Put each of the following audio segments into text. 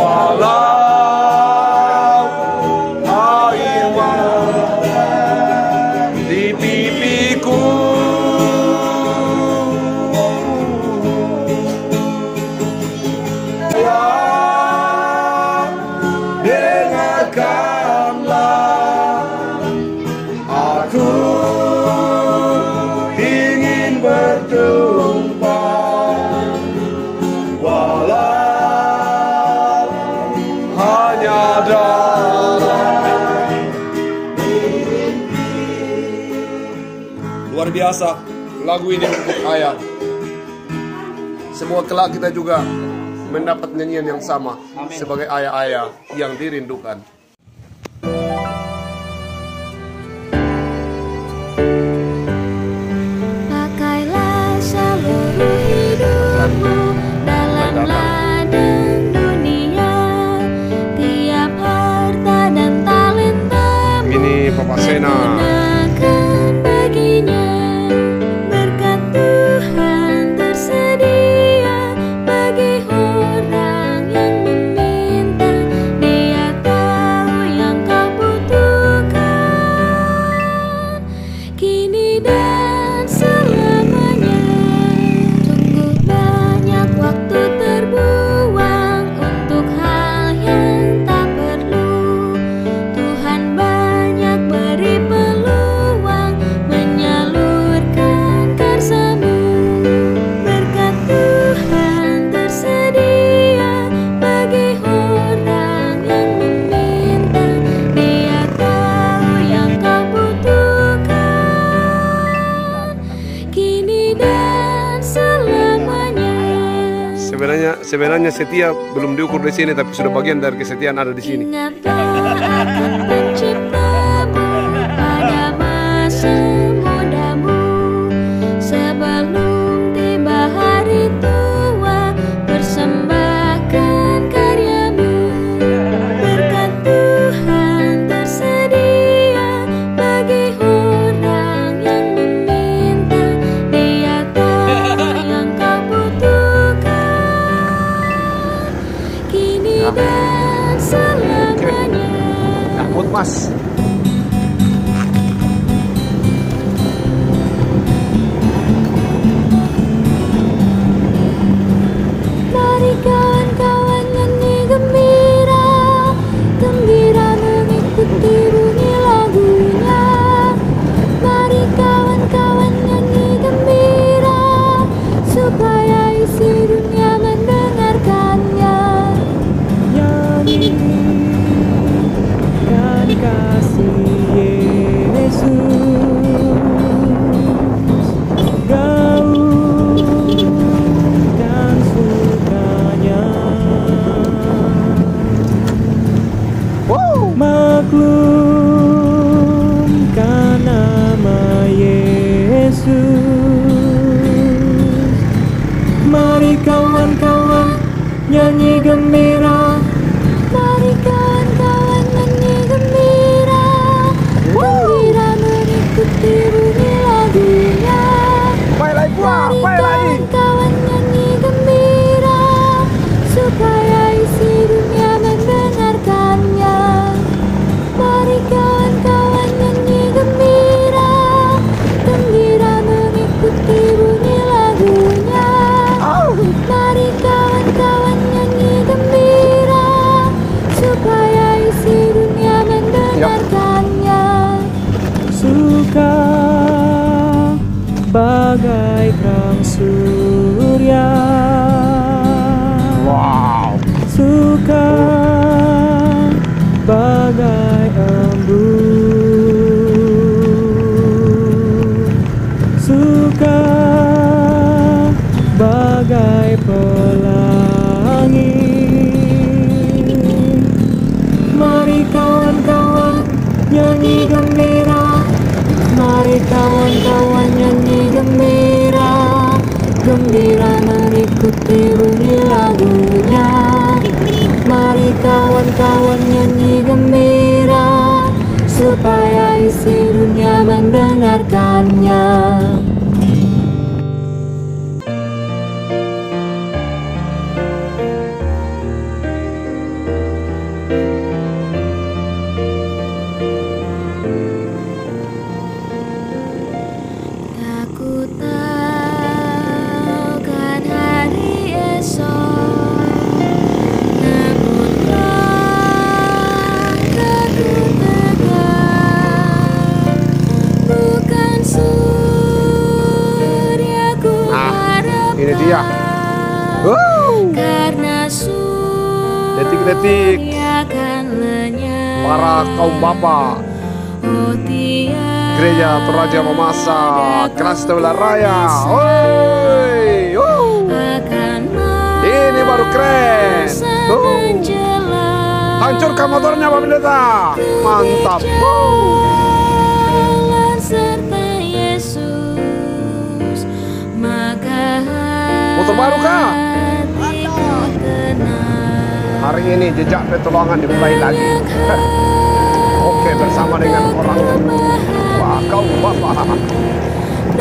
walau air mata di pipiku. Dengarkanlah, aku ingin bertumpah, walau hanya darah. Luar biasa lagu ini untuk ayah. Semua kelak kita juga mendapat nyanyian yang sama. Amin. Sebagai ayah-ayah yang dirindukan. Pakailah seluruh hidupmu dalam ladang dunia, tiap harta dan talentamu Ini Papa Sena. gunakan baginya. Berkat Tuhan tersedia bagi orang yang meminta. Dia tahu yang kau butuhkan kini dan selamanya. Sungguh banyak waktu terbuang untuk hal yang tak perlu. Tuhan banyak beri peluang menyalurkan karsa-Mu. Berkat Tuhan tersedia bagi orang yang meminta. Dia tahu yang kau butuhkan kini dan selamanya. Sebenarnya setia belum diukur di sini, tapi sudah bagian dari kesetiaan ada di sini. Ingatlah akan Penciptamu pada masa mudamu, sebelum tiba hari tua, persembahkan karya-Mu. Berkat Tuhan tersedia bagi orang yang meminta. Dia tahu yang kau butuhkan kini dan selamanya. Takut mas. Mari kawan-kawan nyanyi gembira, gembira mengikuti bunyi lagunya. Mari kawan-kawan nyanyi gembira, supaya isi dunia mendengarkannya. Nyanyikan kasih Yesus, gaul dan sukanya. Maklumkan nama Yesus. Mari kawan-kawan nyanyi gembira. Mari kawan-kawan nyanyi gembira, gembira mengikuti bunyi lagunya. Mari kawan-kawan nyanyi gembira, supaya isi dunia mendengarkannya. Mari kawan-kawan nyanyi gembira, gembira mengikuti bunyi lagunya. Mari kawan-kawan nyanyi gembira, supaya isi dunia mendengarkannya. Suka bagaikan surya, suka bagai embun, suka bagai pelangi. Mari kawan-kawan nyanyi gembira. Mari kawan-kawan nyanyi gembira, gembira mengikuti bunyi lagunya. Mari kawan-kawan nyanyi gembira, supaya isi dunia mendengarkannya. detik-detik para kaum bapak Gereja Toraja Mamasa Kelas Wilayah. Oi, ini baru keren. Hancurkan motornya Pak Pendeta. Mantap. Motor baru kah? Hari ini jejak pertolongan dimulai lagi. Oke, bersama dengan orang tua kaum bapak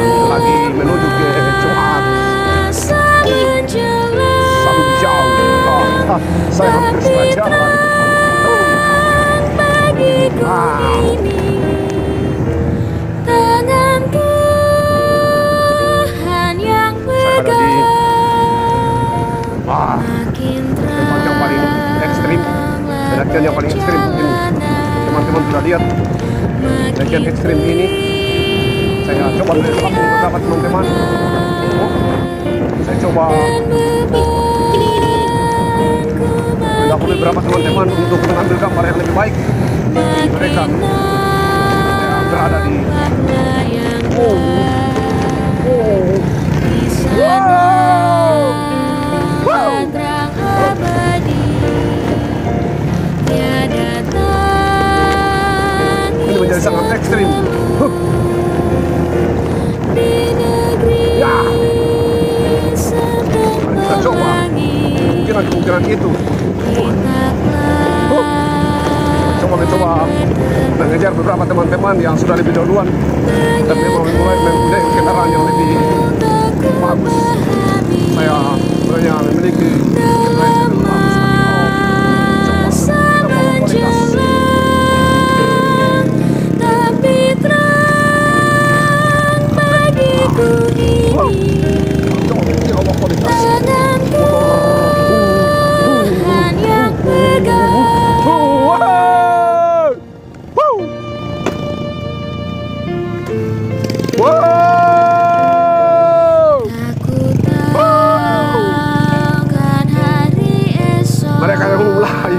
lagi menuju ke Jumat. Sangat jauh. Saya hampir setengah jalan. Tempat yang paling ekstrim, pendakian yang paling ekstrim mungkin teman-teman sudah lihat. Pendakian ekstrim ini saya coba bersama beberapa teman-teman. Saya coba mendahului beberapa teman-teman untuk mengambil gambar yang lebih baik. Mereka yang berada di ini menjadi sangat ekstrim. Ya, mari kita coba kemungkinan itu. Coba mengejar beberapa teman-teman yang sudah lebih duluan dan memang mulai mempunyai kendaraan yang lebih bagus. Saya sebenarnya memiliki kendaraan yang lebih bagus. Mereka yang mulai.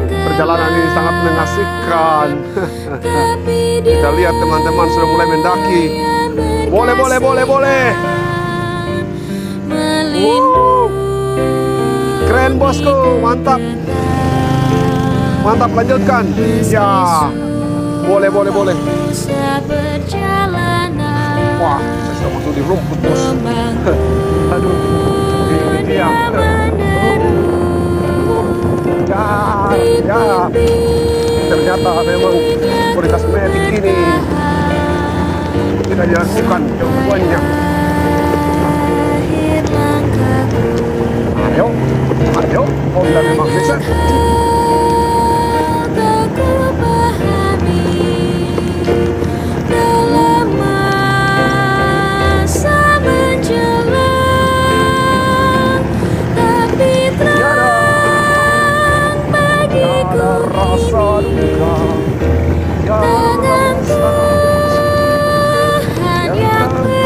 Perjalanan ini sangat mengasihkan. Kita lihat teman-teman sudah mulai mendaki. Boleh. Keren bosku, mantap. Mantap, lanjutkan. Ya, boleh. Wah, saya sudah masuk di rumput bos. Aduh, ini dia. Ya, ternyata memang kualitas medik ini tidak dilakukan jawabannya. Ayo, Honda memang bisa. Rasa duka yang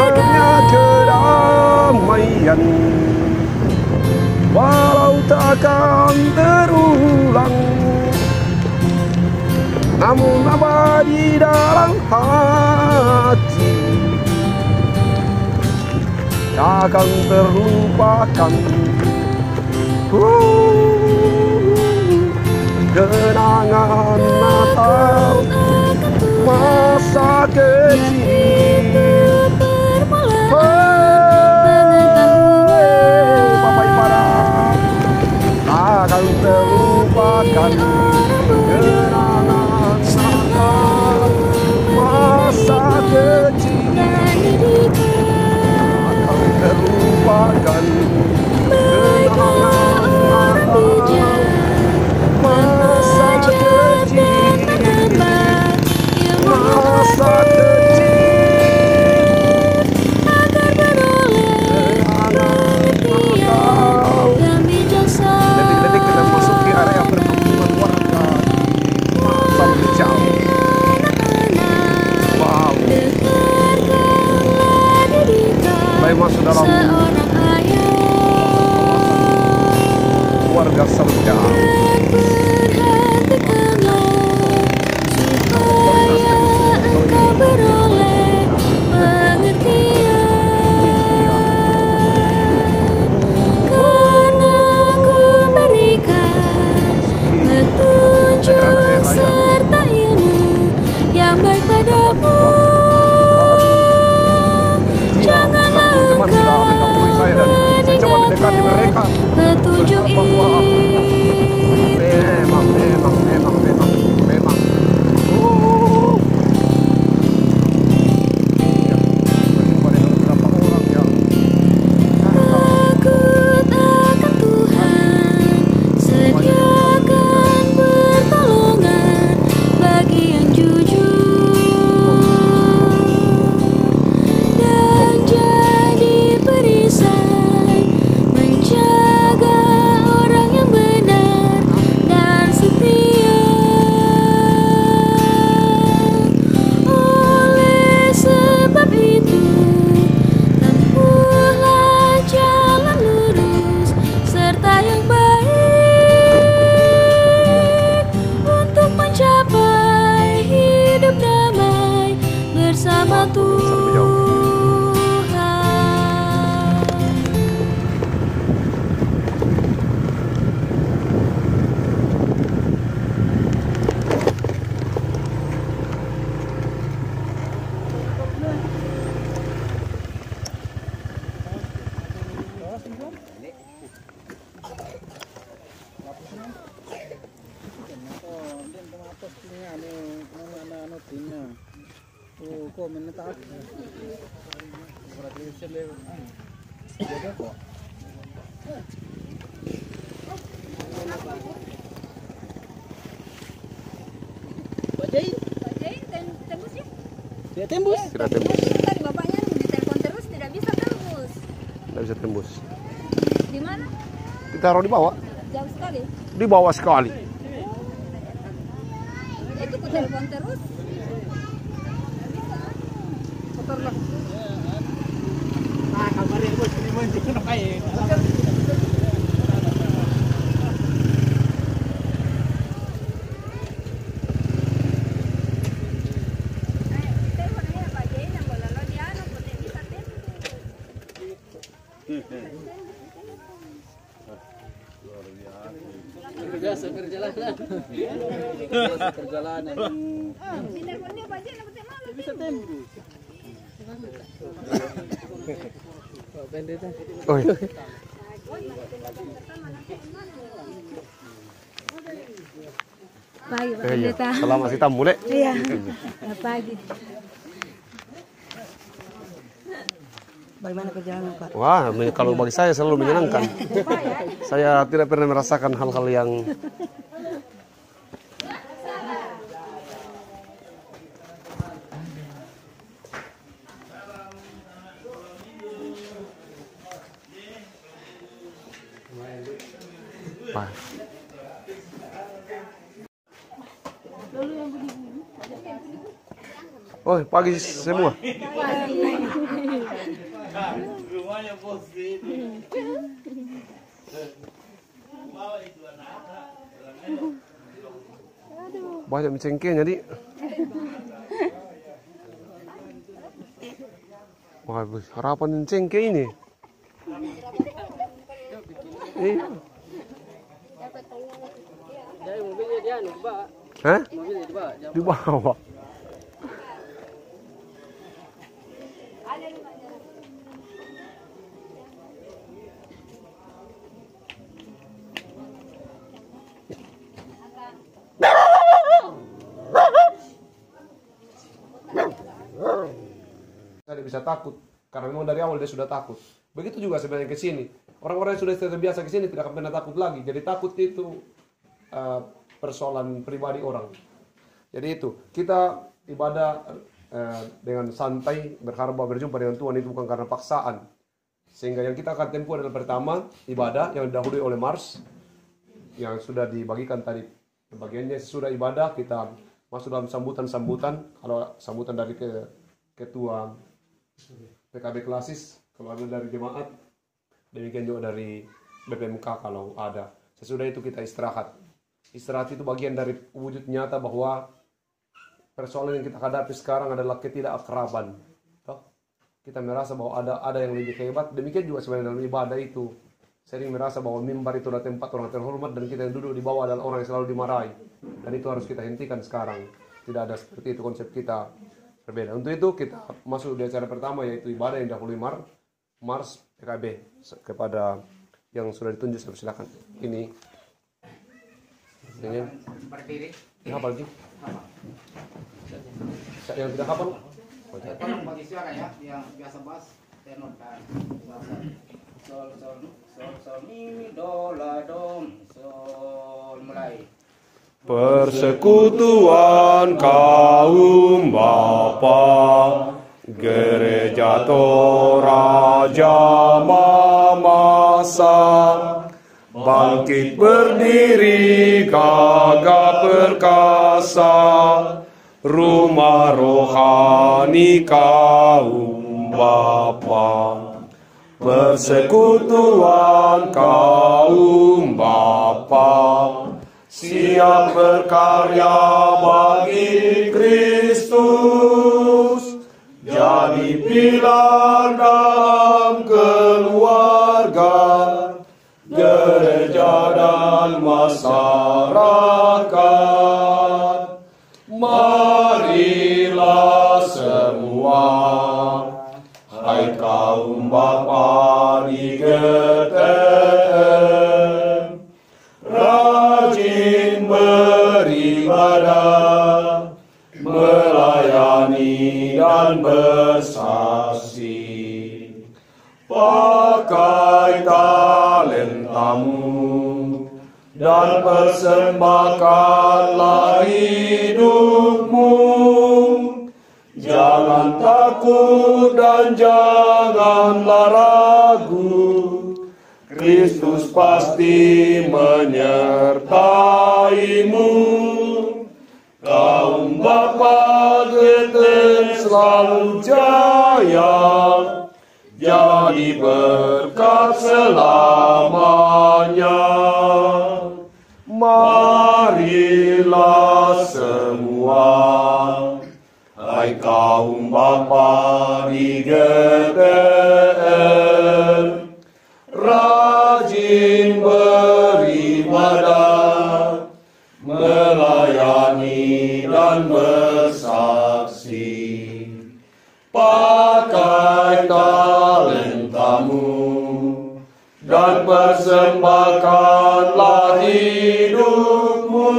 hanya kedamaian, walau takkan terulang, namun abadi dalam hati, takkan terlupakan. Kenangan Natal masa kecil, Bapak Ibarat takkan terlupakan. Kenangan Natal masa kecil takkan terlupakan. Kenangan Natal masa kecil, masa kecil. seorang ayah. Keluarga Serja. Perhatikanlah supaya engkau beroleh pengertian, karena ku berikan petunjuk serta ilmu yang baik padamu. Janganlah engkau meninggalkan petunjuk ini. Memang. Ya, berjumpa dengan beberapa orang yang Takut akan Tuhan, sediakan pertolongan bagi yang jujur, dan jadi perisai menjaga orang yang benar dan setia. Oleh sebab itu, tempuhlah jalan lurus serta yang baik untuk mencapai hidup damai bersama Tuhan. Dia tembus. tidak tembus. Tadi bapaknya ditelepon terus tidak bisa tembus. Tidak bisa tembus. Di mana? Ditaruh di bawah. Jauh sekali. Di bawah sekali. Itu ku telepon terus. Kotorlah. Ah, kabarnya bos ini mancing kayak. Telepon aja Pak Jai, nang bola lo dia no putih bisa tembus. Biasa perjalanan. Perjalanan. Di telepon dia Pak Jai, nang putih malu. Bisa tembus. Oh, iya. Pagi Pak Iya. Pendeta. Selamat sitam mulai. Iya. Pagi. Bagaimana perjalanan Pak? Wah, kalau bagi saya selalu menyenangkan. Saya tidak pernah merasakan hal-hal yang Wah. Oh, pagi semua. Banyak mencengkehnya, Di. Wah, harapan mencengkeh ini. Iya. Jadi mobilnya dia di bawah. Hah? Mobilnya di bawah. Di bawah. Dia bisa takut karena memang dari awal dia sudah takut. Begitu juga sebenarnya ke sini. Orang-orang yang sudah terbiasa ke sini tidak akan pernah takut lagi. Jadi takut itu persoalan pribadi orang. Jadi itu kita ibadah dengan santai, berharap bahwa berjumpa dengan Tuhan itu bukan karena paksaan. Sehingga yang kita akan tempuh adalah pertama ibadah yang didahului oleh Mars yang sudah dibagikan tadi. Bagiannya sesudah ibadah kita masuk dalam sambutan-sambutan. Kalau sambutan dari ketua PKB Klasis, kalau ada dari jemaat Demikian juga dari BPMK kalau ada. Sesudah itu kita istirahat. Istirahat itu bagian dari wujud nyata bahwa persoalan yang kita hadapi sekarang adalah ketidakakraban. Kita merasa bahwa ada yang lebih hebat. Demikian juga sebenarnya dalam ibadah itu. Sering merasa bahwa mimbar itu adalah tempat orang terhormat dan kita yang duduk di bawah adalah orang yang selalu dimarahi. Dan itu harus kita hentikan sekarang. Tidak ada seperti itu, konsep kita berbeda. Untuk itu kita masuk di acara pertama, yaitu ibadah yang dahului Mars PKB. Kepada yang sudah ditunjuk, silakan. Ini berdiri. Ini apa lagi? Yang tidak hafal? Tolong bagi suara ya, yang biasa bass, tenor dan sol mi do la do sol, mulai. Persekutuan kaum bapa, Gereja Toraja Mamasa, bangkit berdiri gagah perkasa, rumah rohani kaum bapa. Persekutuan kaum bapa, siap berkarya bagi Kristus, jadi pilar dalam keluarga, gereja dan masyarakat. Marilah semua, hai kaum bapa di GTM, rajin beribadah, melayani dan bersaksi. Pakai talentamu dan persembahkanlah hidupmu. Jangan takut dan janganlah ragu, Kristus pasti menyertaimu. Kaum bapa Getem selalu jaya, jadi berkat selamanya. Marilah semua, hai kaum bapa di GTM, rajin beribadah, melayani dan bersaksi. Pakai talentamu dan persembahkanlah hidupmu.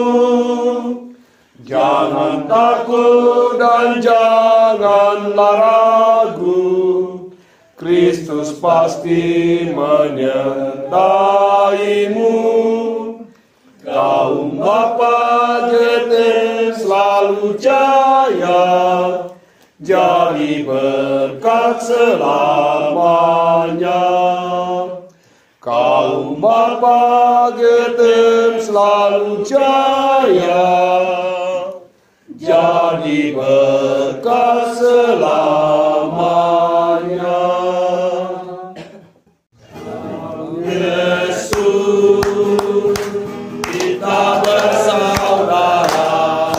Jangan takut dan janganlah ragu, Kristus pasti menyertaimu. Kaum bapa Getem selalu jaya, jadi berkat selamanya. Kaum bapa Getem selalu jaya, jadi berkat selamanya. Yesus, kita bersaudara.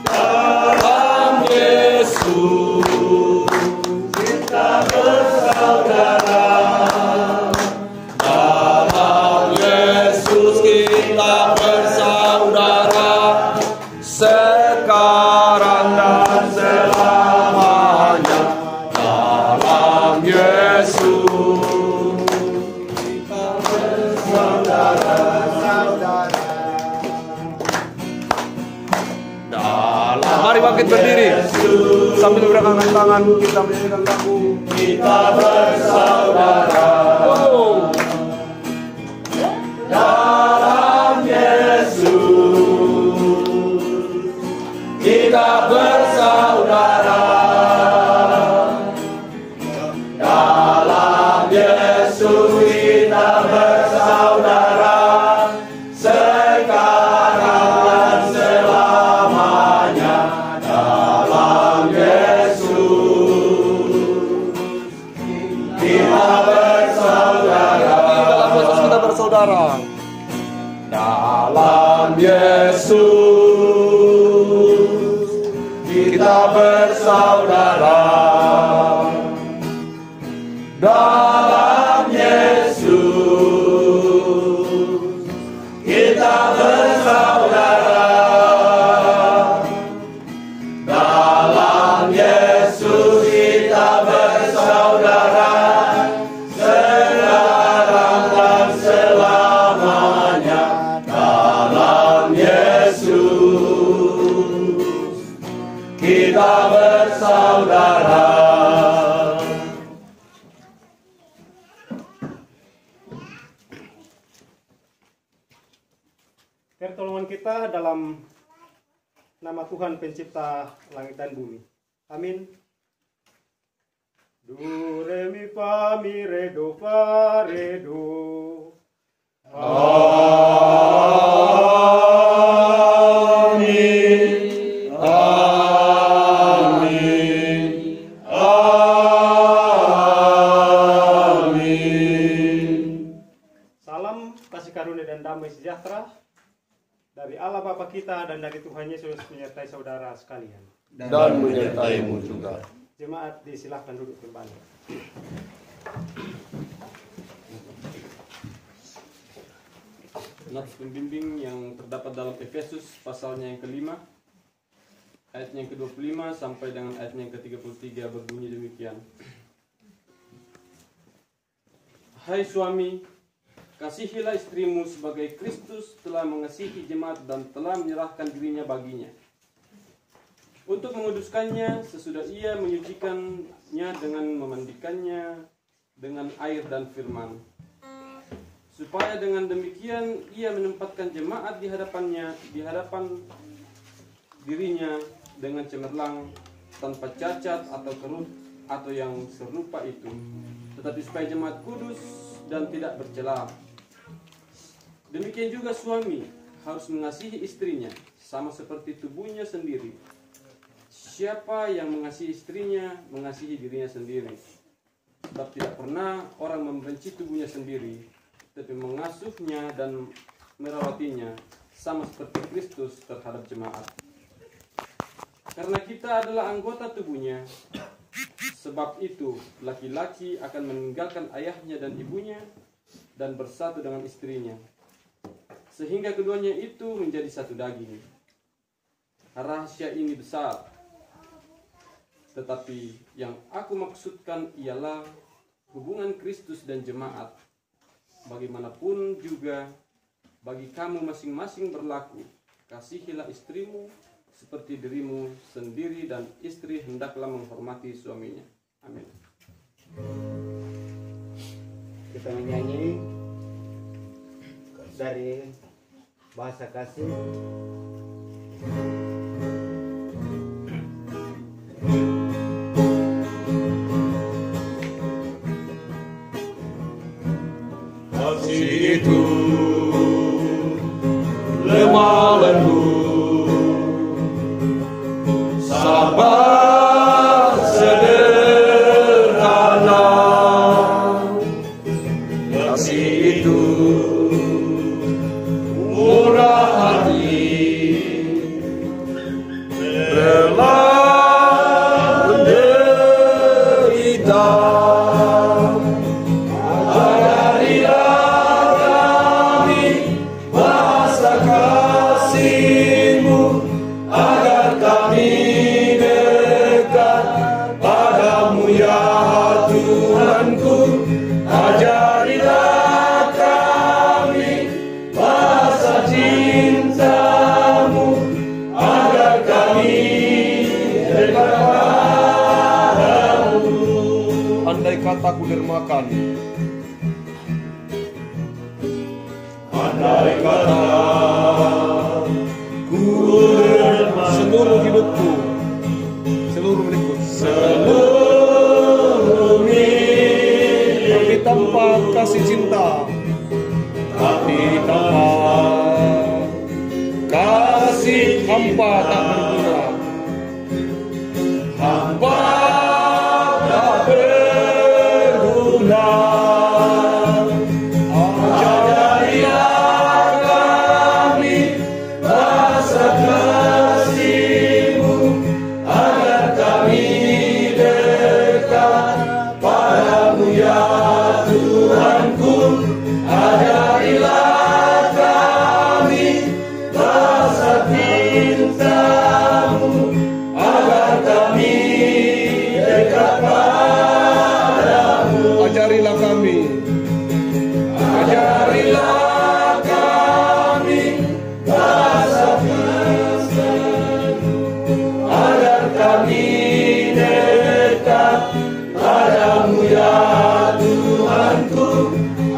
Dalam Yesus, kita bersaudara. Dalam Yesus kita bersaudara, sekarang dan selamanya. Dalam Yesus kita bersaudara. Mari bangkit berdiri sambil menggerakkan tangan, kita menyanyikan lagu Kita Bersaudara. Dalam Yesus kita bersaudara. Dalam Yesus kita bersaudara, sekarang dan selamanya. Dalam Yesus kita bersaudara. Yesus, kita bersaudara. Dalam Yesus, kita bersaudara. Dalam Yesus kita bersaudara, sekarang dan selamanya. Dalam Yesus kita bersaudara. Pertolongan kita dalam nama Tuhan pencipta langit dan bumi. Amin. Do, re, mi, fa, mi, re, do, fa, re, do. Amin. Amin. Amin. Salam kasih karunia dan damai sejahtera dari Allah Bapa kita dan dari Tuhan Yesus menyertai saudara sekalian. Dan menyertaimu juga. Jemaat disilahkan duduk kembali. Nats pembimbing yang terdapat dalam Efesus pasalnya yang kelima, ayatnya yang ke-25 sampai dengan ayatnya yang ke-33 berbunyi demikian. Hai suami, kasihilah istrimu sebagai Kristus telah mengasihi jemaat dan telah menyerahkan dirinya baginya, untuk menguduskannya sesudah ia menyucikannya dengan memandikannya dengan air dan firman, supaya dengan demikian ia menempatkan jemaat di hadapan dirinya dengan cemerlang, tanpa cacat atau kerut atau yang serupa itu, tetapi supaya jemaat kudus dan tidak bercela. Demikian juga suami harus mengasihi istrinya sama seperti tubuhnya sendiri. Siapa yang mengasihi istrinya mengasihi dirinya sendiri. Sebab tidak pernah orang membenci tubuhnya sendiri, tapi mengasuhnya dan merawatinya sama seperti Kristus terhadap jemaat. Karena kita adalah anggota tubuhnya, sebab itu laki-laki akan meninggalkan ayahnya dan ibunya dan bersatu dengan istrinya, sehingga keduanya itu menjadi satu daging. Rahasia ini besar, tetapi yang aku maksudkan ialah hubungan Kristus dan jemaat. Bagaimanapun juga bagi kamu masing-masing berlaku, kasihilah istrimu seperti dirimu sendiri, dan istri hendaklah menghormati suaminya. Amin. Kita menyanyi dari bahasa kasih. Kasih itu lemah lembut, sabar sederhana. Kasih itu murah hati, rela menderita. Kataku dermakan, andai kata ku dermakan seluruh hidupku, seluruh milikku, seluruh milik, tapi tanpa kasih cinta, tapi tanpa kasih hampa tak berguna. Hampa tak berguna. Ajarilah kami Tuhanku, ajarilah kami rasa cinta-Mu, agar kami dekat padamu. Ajarilah kami. Ajarilah kami rasa cinta-Mu, agar kami dekat padamu ya Tuhanku.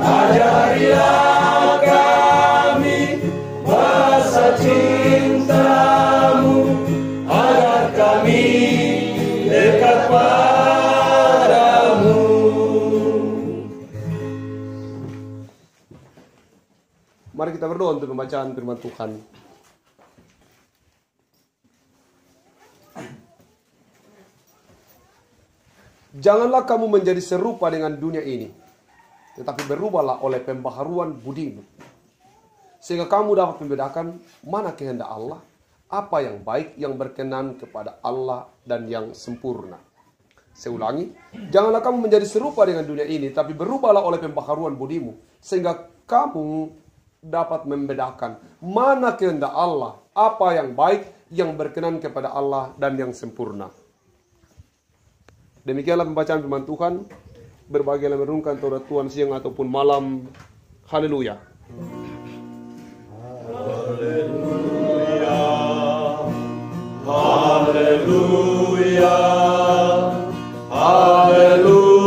Ajarilah kami rasa cinta-Mu, agar kami dekat padamu. Mari kita berdoa untuk pembacaan firman Tuhan. Janganlah kamu menjadi serupa dengan dunia ini, tetapi berubahlah oleh pembaharuan budimu, sehingga kamu dapat membedakan mana kehendak Allah, apa yang baik, yang berkenan kepada Allah, dan yang sempurna. Saya ulangi, janganlah kamu menjadi serupa dengan dunia ini, tapi berubahlah oleh pembaharuan budimu, sehingga kamu dapat membedakan mana kehendak Allah, apa yang baik, yang berkenan kepada Allah, dan yang sempurna. Demikianlah pembacaan firman Tuhan. Berbahagialah merenungkan Taurat Tuhan siang ataupun malam. Haleluya. Haleluya, haleluya, haleluya.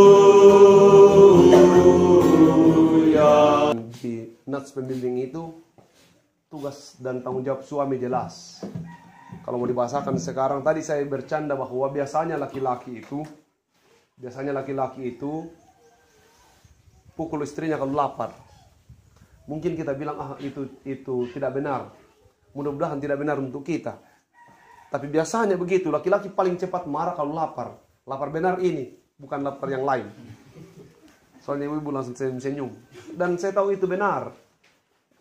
Di nats pembimbing itu tugas dan tanggung jawab suami jelas. Kalau mau dibahasakan sekarang, tadi saya bercanda bahwa biasanya laki-laki itu pukul istrinya kalau lapar. Mungkin kita bilang itu tidak benar. Mudah-mudahan tidak benar untuk kita. Tapi biasanya begitu, laki-laki paling cepat marah kalau lapar. Lapar benar ini, bukan lapar yang lain. Soalnya ibu langsung senyum. Dan saya tahu itu benar.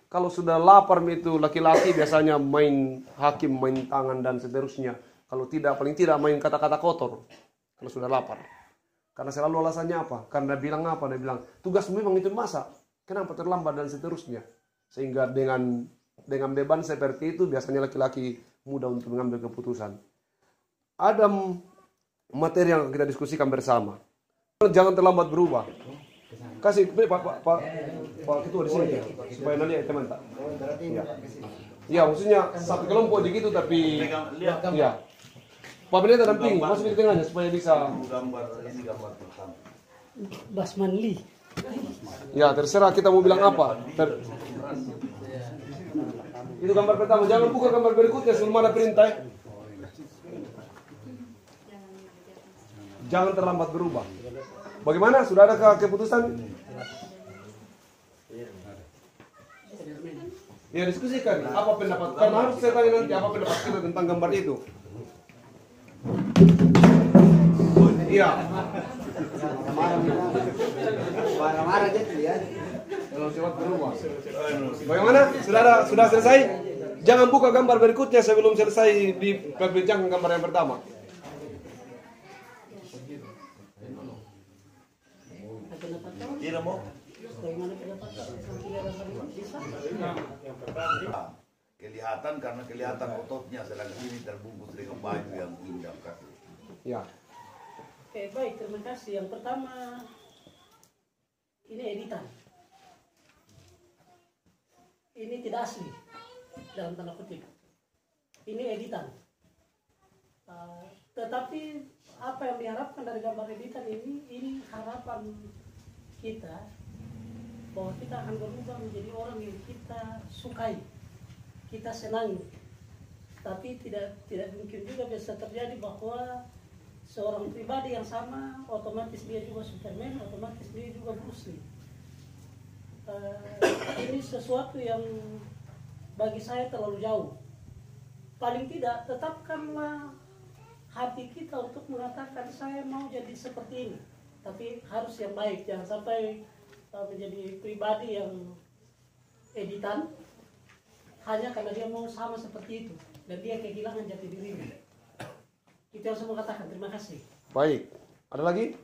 Kalau sudah lapar itu laki-laki biasanya main hakim, main tangan dan seterusnya. Kalau tidak, paling tidak main kata-kata kotor. Kalau sudah lapar. Karena selalu alasannya apa? Karena bilang apa? Dia bilang, tugasmu memang itu masak. Kenapa terlambat dan seterusnya. Sehingga dengan beban seperti itu biasanya laki-laki mudah untuk mengambil keputusan. Ada materi yang kita diskusikan bersama. Jangan terlambat berubah. Kasih Pak Ketua di sini ya, supaya nanti teman tak. Ya, maksudnya satu kelompok begitu tapi ya. Pak Pendeta dampingi, masuk di tengahnya supaya bisa Basmanli. Ya, terserah kita mau bilang apa. Itu gambar pertama, jangan buka gambar berikutnya sebelum ada perintah. Jangan terlambat berubah. Bagaimana? Sudah ada keputusan? Ya, diskusikan. Apa pendapat? Karena harus saya tanya nanti apa pendapat kita tentang gambar itu. Iya. Marah-marah gitu ya. Kalau cepat berubah. Bagaimana? Sudah selesai? Jangan buka gambar berikutnya sebelum selesai diperbincangkan gambar yang pertama. Tidak mau. Kelihatan karena kelihatan ototnya, sedangkan ini terbungkus dengan baju yang indah. Ya. Oke, baik, terima kasih. Yang pertama, ini editan. Ini tidak asli, dalam tanda kutip. Ini editan. Tetapi apa yang diharapkan dari gambar editan ini harapan kita bahwa kita akan berubah menjadi orang yang kita sukai, kita senangi. Tapi tidak mungkin juga bisa terjadi bahwa seorang pribadi yang sama otomatis dia juga Superman, otomatis dia juga Bruce Lee. Ini sesuatu yang bagi saya terlalu jauh. Paling tidak tetapkanlah hati kita untuk mengatakan saya mau jadi seperti ini, tapi harus yang baik. Jangan sampai menjadi pribadi yang editan hanya karena dia mau sama seperti itu dan dia kehilangan jati dirinya. Itu yang saya mau katakan. Terima kasih. Baik. Ada lagi?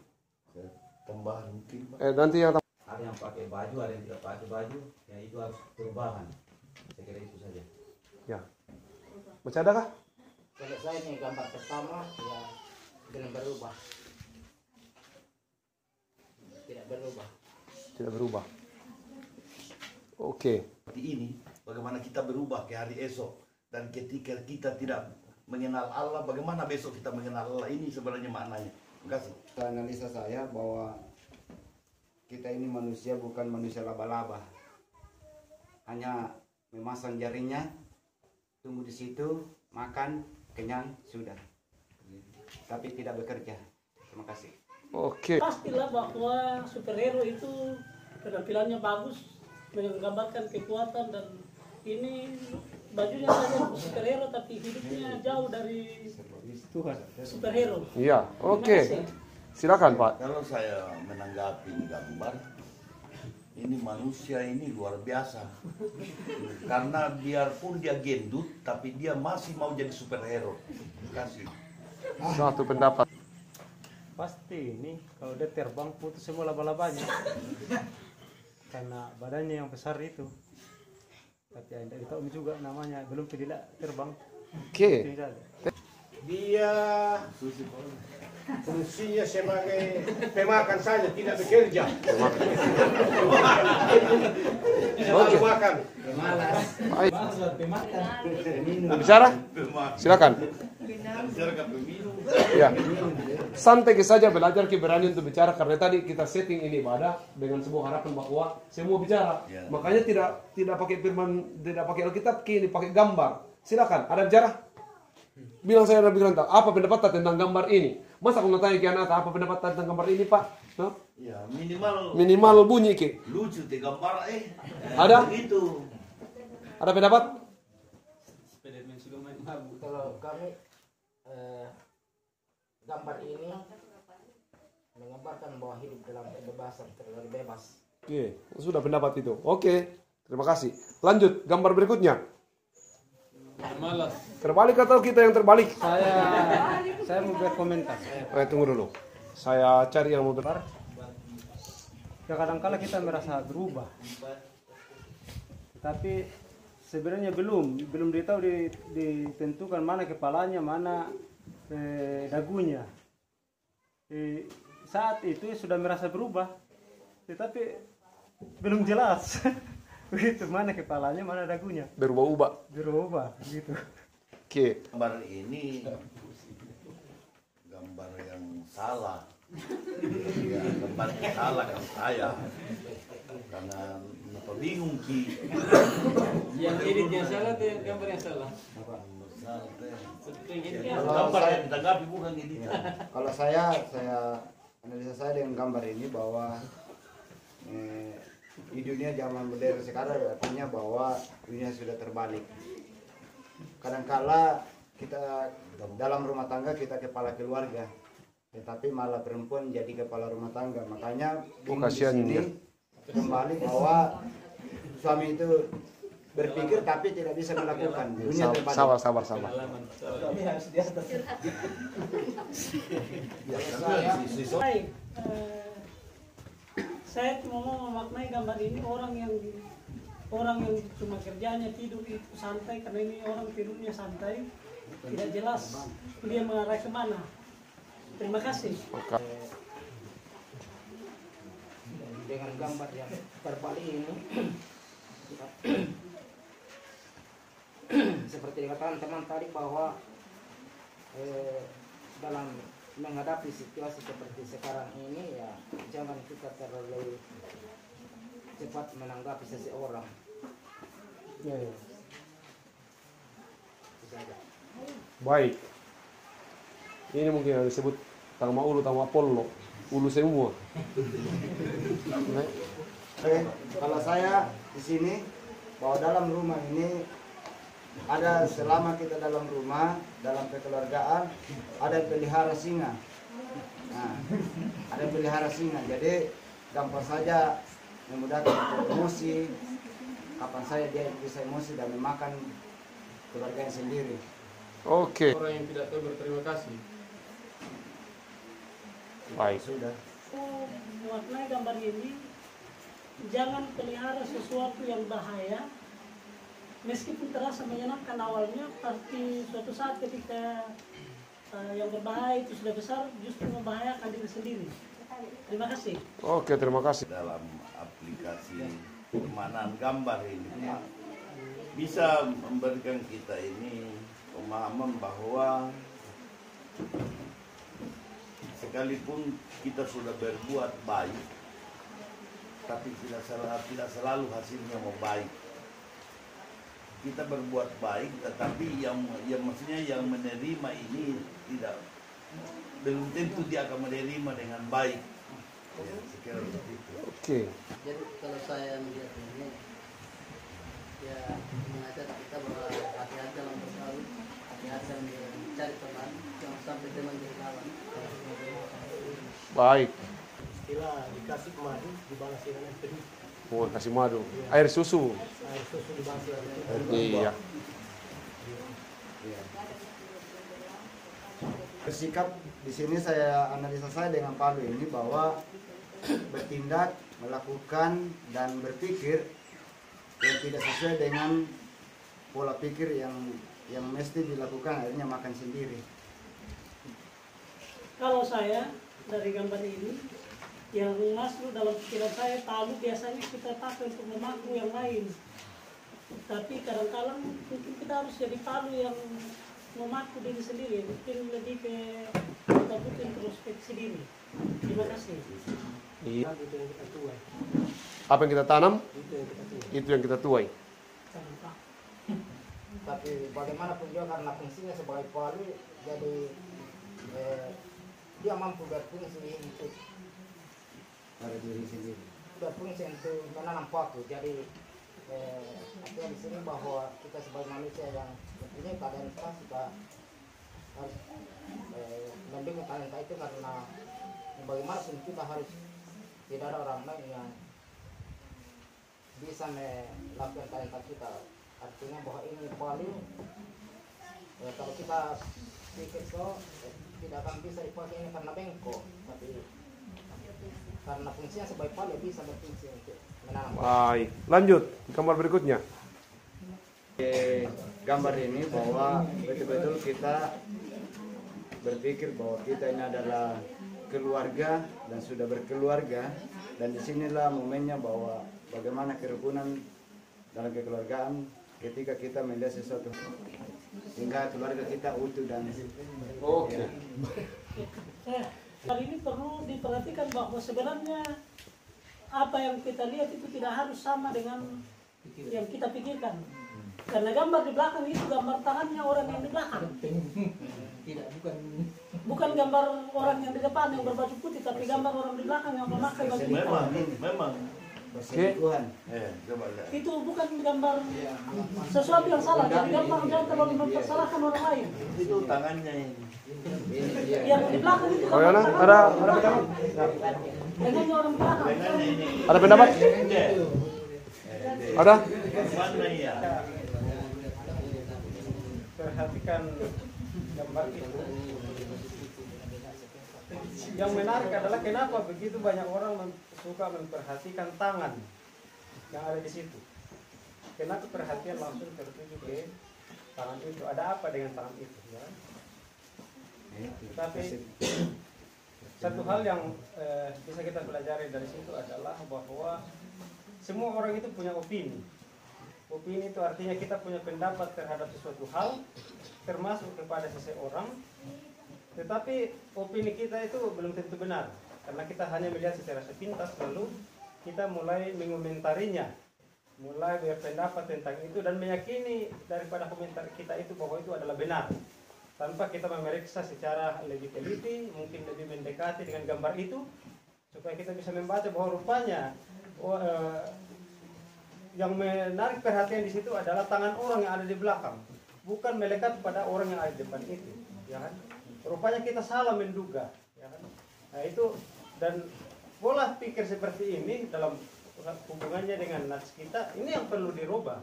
Tambahan mungkin, Pak. Nanti yang Ada yang pakai baju, ada yang tidak pakai baju. Ya itu harus perubahan. Saya kira itu saja. Ya. Masih ada kah? Kalau saya nih gambar pertama ya belum berubah. Tidak berubah. Tidak berubah. Oke. Seperti ini, bagaimana kita berubah ke hari esok. Dan ketika kita tidak mengenal Allah, bagaimana besok kita mengenal Allah, ini sebenarnya maknanya. Terima kasih. Analisa saya bahwa kita ini manusia bukan manusia laba-laba. Hanya memasang jarinya, tunggu di situ, makan, kenyang, sudah. Tapi tidak bekerja. Terima kasih. Oke. Pastilah bahwa superhero itu penampilannya bagus, menggambarkan kekuatan, dan ini bajunya saja superhero tapi hidupnya jauh dari superhero. Iya, oke. Silakan Pak. Kalau saya menanggapi gambar, ini manusia ini luar biasa. Karena biarpun dia gendut, tapi dia masih mau jadi superhero. Terima kasih. Satu pendapat. Pasti ini kalau dia terbang putus semua laba-labanya. Karena badannya yang besar itu. Tapi tidak tahu juga namanya, belum tidak terbang. Oke. Dia fungsinya sebagai pemakan saja, tidak bekerja. Selalu makan. Baik. Bicara? Silakan. Ya. Santai saja, belajar berani untuk bicara, karena tadi kita setting ini ibadah dengan sebuah harapan bahwa semua bicara. Makanya tidak pakai firman, tidak pakai Alkitab, kini pakai gambar. Silakan, ada bicara? Bilang saya ada bilang apa pendapat tentang gambar ini? Masa aku tanya ke anak apa pendapat tentang gambar ini, Pak? No? Ya, minimal bunyi ke. Lucu di gambar Ada? Itu. Ada pendapat? Kalau kami gambar ini menggambarkan bahwa hidup dalam kebebasan, terlalu bebas. Oke, sudah pendapat itu. Oke, terima kasih. Lanjut, gambar berikutnya. Terbalik atau kita yang terbalik? Saya mau berkomentar. Tunggu dulu. Saya cari yang mau Ya kadang-kala kita merasa berubah. Tapi sebenarnya belum ditentukan mana kepalanya, mana dagunya. Saat itu sudah merasa berubah, tetapi belum jelas. Begitu, mana kepalanya, mana dagunya. Berubah, gitu. Oke. Gambar ini gambar yang salah. Ya, gambar yang salah kan saya. Karena apa bingung ki. Yang edit yang salah atau yang gambar yang salah? Gambar yang ditanggapi bukan editan. Kalau saya analisa saya dengan gambar ini bahwa di dunia zaman modern sekarang artinya bahwa dunia sudah terbalik. Kadangkala kita dalam rumah tangga kita kepala keluarga, tetapi malah perempuan jadi kepala rumah tangga. Makanya di sini kembali bahwa suami itu berpikir tapi tidak bisa melakukan. Dunia terbalik. Sabar. Kami harus di atas. Saya cuma mau memaknai gambar ini orang yang cuma kerjanya tidur itu santai, karena ini orang tidurnya santai, tidak jelas dia mengarah kemana. Terima kasih. Dengan gambar yang terbalik ini seperti dikatakan teman tadi bahwa dalam menghadapi situasi seperti sekarang ini ya jangan kita terlalu cepat menanggapi seseorang. Baik. Ini mungkin yang disebut tangma ulu, tangma pollo, ulu semua. Kalau saya di sini bahwa dalam rumah ini ada, selama kita dalam rumah, dalam kekeluargaan, ada yang pelihara singa. Nah, ada yang pelihara singa. Jadi gampang saja memudahkan emosi. Kapan saya dia bisa emosi dan memakan keluarganya sendiri. Oke. Orang yang tidak tahu berterima kasih. Baik. Sudah. Memaknai gambar ini jangan pelihara sesuatu yang bahaya, meskipun terasa menyenangkan awalnya, tapi suatu saat ketika yang berbahaya itu sudah besar, justru membahayakan diri sendiri. Terima kasih. Oke, terima kasih. Dalam aplikasi permainan gambar ini bisa memberikan kita ini pemahaman bahwa sekalipun kita sudah berbuat baik, tapi tidak selalu hasilnya mau baik. Kita berbuat baik, tetapi yang maksudnya yang menerima ini belum tentu dia akan menerima dengan baik. Ya, sekiranya seperti itu. Oke. Jadi kalau saya melihat ini, ya mengajak kita bahwa hati-hati dalam bergaul, hati-hati dalam mencari teman, jangan sampai teman jadi lawan. Baik. Istilah dikasih madu dibalas dengan pedih. Mau kasih madu. Air susu. Air susu dibalas dengan pedih. Iya. Bersikap di sini saya analisa saya dengan Palu ini bahwa bertindak, melakukan dan berpikir yang tidak sesuai dengan pola pikir yang mesti dilakukan, akhirnya makan sendiri. Kalau saya dari gambar ini, yang masuk dalam pikiran saya, palu biasanya kita pakai untuk memaku yang lain. Tapi kadang-kadang mungkin kita harus jadi palu yang memaku diri sendiri, mungkin lebih ke kita butuh introspeksi diri. Terima kasih. Iya. Itu yang kita tuai. Apa yang kita tanam, Itu yang kita tuai. itu yang kita tuai. Tapi bagaimanapun juga karena fungsinya sebagai palu, jadi dia mampu berfungsi untuk Pada diri sendiri. berfungsi untuk menanam paku. Jadi artinya di sini bahwa kita sebagai manusia yang mempunyai talenta, kita harus mendukung talenta itu, karena bagaimanapun kita harus tidak ada orang lain yang bisa melakukan talenta kita. Artinya bahwa ini palu, kalau kita pikir so tidak akan bisa dipakai ini karena bengkok, tapi karena fungsinya sebagai palu bisa berfungsi untuk menanam. Baik. Lanjut gambar berikutnya. Gambar ini bahwa betul-betul kita berpikir bahwa kita ini adalah keluarga dan sudah berkeluarga, dan disinilah momennya bahwa bagaimana kerukunan dalam kekeluargaan ketika kita melihat sesuatu sehingga keluarga kita utuh dan Oke. Hal ini perlu diperhatikan bahwa sebenarnya apa yang kita lihat itu tidak harus sama dengan yang kita pikirkan. Karena gambar di belakang itu gambar tangannya orang yang di belakang. Tidak, Bukan gambar orang yang di depan yang berbaju putih, tapi gambar orang di belakang yang memakai baju hitam. Memang. perselingkuhan. Coba lihat. Itu bukan gambar sesuatu yang salah. Jadi gambar jangan terlalu mempersalahkan orang lain. Itu tangannya ini. Yang di belakang itu. Oh, Yana, ada pendapat? Tangannya orang belakang. Ada pendapat? Ada? Mana ya? Perhatikan gambar itu. Yang menarik adalah kenapa begitu banyak orang suka memperhatikan tangan yang ada di situ. Kenapa perhatian langsung tertuju ke tangan itu? Ada apa dengan tangan itu? Ya? Tapi satu hal yang bisa kita pelajari dari situ adalah bahwa semua orang itu punya opini. Opini itu artinya kita punya pendapat terhadap sesuatu hal, termasuk kepada seseorang. Tetapi opini kita itu belum tentu benar, karena kita hanya melihat secara sepintas, lalu kita mulai mengomentarinya, mulai berpendapat tentang itu dan meyakini daripada komentar kita itu bahwa itu adalah benar, tanpa kita memeriksa secara lebih teliti, mungkin lebih mendekati dengan gambar itu, supaya kita bisa membaca bahwa rupanya yang menarik perhatian di situ adalah tangan orang yang ada di belakang, bukan melekat pada orang yang ada di depan itu, ya kan? Rupanya kita salah menduga, ya kan? Nah itu, dan pola pikir seperti ini dalam hubungannya dengan nats kita, ini yang perlu dirubah,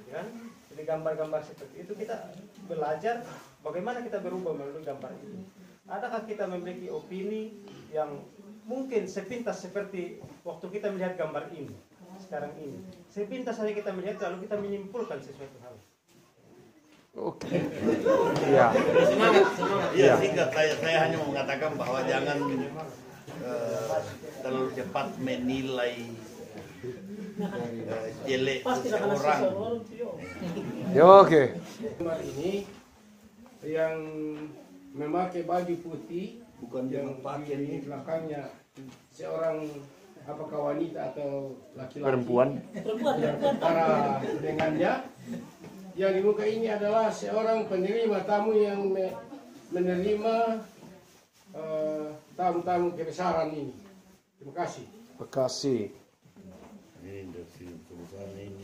ya kan? Jadi gambar-gambar seperti itu kita belajar bagaimana kita berubah melalui gambar itu. Adakah kita memiliki opini yang mungkin sepintas seperti waktu kita melihat gambar ini sekarang ini, sepintas saja kita melihat lalu kita menyimpulkan sesuatu hal. Oke. Ya. Semangat. Ya, singkat saya hanya mau mengatakan bahwa jangan terlalu cepat menilai jelek seseorang. Ya, oke. Gambar ini yang memakai baju putih, bukan yang di belakangnya seorang apakah wanita atau laki-laki Perempuan. yang setara dengannya. Yang di muka ini adalah seorang penerima tamu yang menerima tamu-tamu kebesaran ini. Terima kasih. Terima kasih. Ini dari perusahaan ini.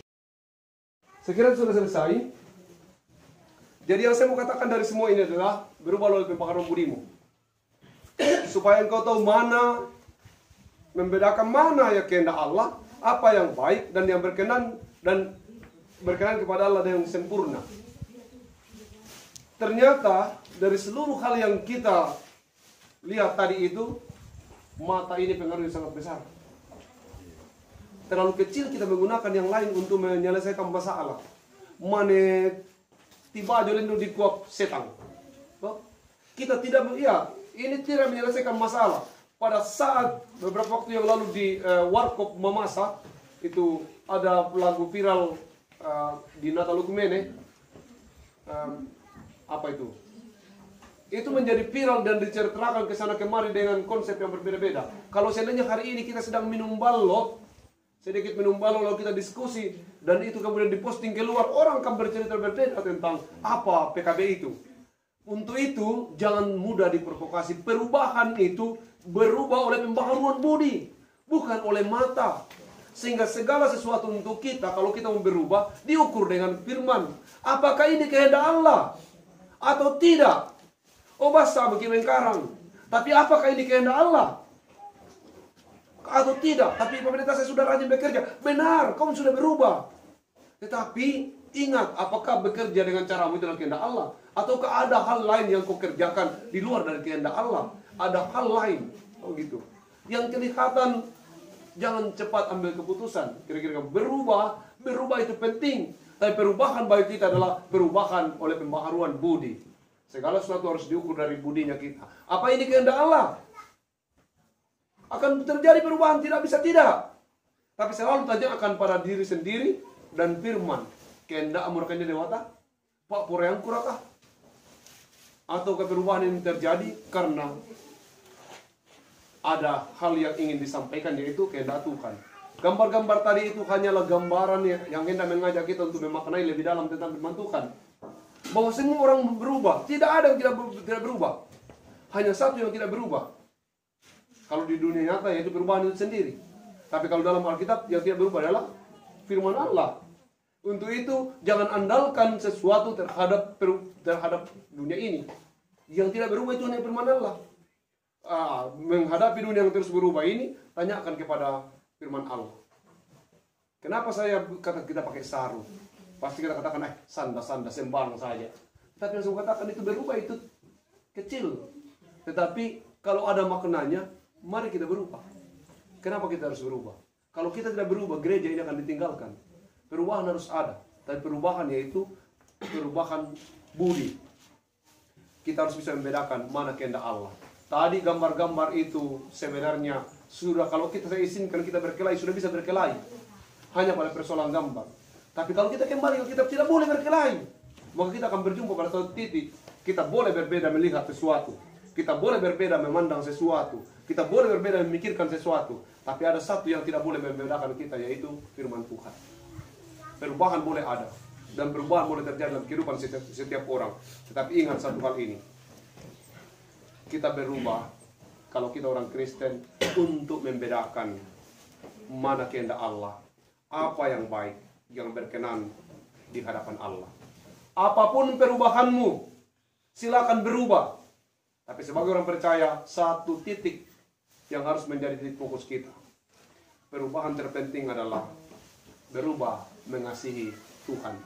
Sekiranya sudah selesai. Jadi yang saya mau katakan dari semua ini adalah berubah oleh pembakaran budimu. Supaya engkau tahu mana, membedakan mana yang kehendak Allah, apa yang baik dan yang berkenan kepada Allah dengan sempurna. Ternyata dari seluruh hal yang kita lihat tadi itu, mata ini pengaruhnya sangat besar. Terlalu kecil kita menggunakan yang lain untuk menyelesaikan masalah. Mane tiba jolendo di kuap setan. Kita tidak, ini tidak menyelesaikan masalah. Pada saat beberapa waktu yang lalu di Warkop Mamasa, itu ada lagu viral di Natalukumene, apa itu? Itu menjadi viral dan diceritakan ke sana kemari dengan konsep yang berbeda-beda. Kalau seandainya hari ini kita sedang minum balok, sedikit minum balok lalu kita diskusi dan itu kemudian diposting keluar, orang akan bercerita berbeda tentang apa PKB itu. Untuk itu jangan mudah diprovokasi. Perubahan itu berubah oleh pembaharuan budi, bukan oleh mata. Sehingga segala sesuatu untuk kita, kalau kita mau berubah, diukur dengan firman. Apakah ini kehendak Allah? Atau tidak? Oh basah begini karang. Tapi apakah ini kehendak Allah? Atau tidak? Tapi pemerintah saya sudah rajin bekerja. Benar, kamu sudah berubah. Tetapi ingat, apakah bekerja dengan caramu itu adalah kehendak Allah? Ataukah ada hal lain yang kau kerjakan di luar dari kehendak Allah? Ada hal lain. Oh gitu. Yang kelihatan, jangan cepat ambil keputusan. Kira-kira berubah itu penting. Tapi perubahan bagi kita adalah perubahan oleh pembaharuan budi. Segala sesuatu harus diukur dari budinya kita. Apa ini kehendak Allah? Akan terjadi perubahan, tidak bisa tidak. Tapi selalu tanyakan pada diri sendiri dan firman. Kehendak amurkannya dewata? Pak Poreang kurakah? Atau perubahan ini terjadi karena ada hal yang ingin disampaikan, yaitu kehendak Tuhan. Gambar-gambar tadi itu hanyalah gambaran yang hendak mengajak kita untuk memaknai lebih dalam tentang firman Tuhan. Bahwa semua orang berubah. Tidak ada yang tidak berubah. Hanya satu yang tidak berubah. Kalau di dunia nyata yaitu perubahan itu sendiri. Tapi kalau dalam Alkitab yang tidak berubah adalah firman Allah. Untuk itu jangan andalkan sesuatu terhadap dunia ini. Yang tidak berubah itu hanya firman Allah. Menghadapi dunia yang terus berubah ini, tanyakan kepada firman Allah. Kenapa saya kata kita pakai sarung? Pasti kita katakan, sanda-sanda sembarang saja. Tapi yang saya katakan itu berubah, itu kecil. Tetapi kalau ada maknanya, mari kita berubah. Kenapa kita harus berubah? Kalau kita tidak berubah, gereja ini akan ditinggalkan. Perubahan harus ada. Tapi perubahan yaitu perubahan budi. Kita harus bisa membedakan mana kehendak Allah. Tadi gambar-gambar itu sebenarnya sudah, kalau kita izinkan kita berkelahi, sudah bisa berkelahi. Hanya pada persoalan gambar. Tapi kalau kita kembali ke kitab, tidak boleh berkelahi. Maka kita akan berjumpa pada suatu titik. Kita boleh berbeda melihat sesuatu. Kita boleh berbeda memandang sesuatu. Kita boleh berbeda memikirkan sesuatu. Tapi ada satu yang tidak boleh membedakan kita, yaitu firman Tuhan. Perubahan boleh ada. Dan perubahan boleh terjadi dalam kehidupan setiap orang. Tetapi ingat satu hal ini. Kita berubah, kalau kita orang Kristen, untuk membedakan mana kehendak Allah. Apa yang baik, yang berkenan di hadapan Allah. Apapun perubahanmu, silakan berubah. Tapi sebagai orang percaya, satu titik yang harus menjadi titik fokus kita. Perubahan terpenting adalah berubah mengasihi Tuhan.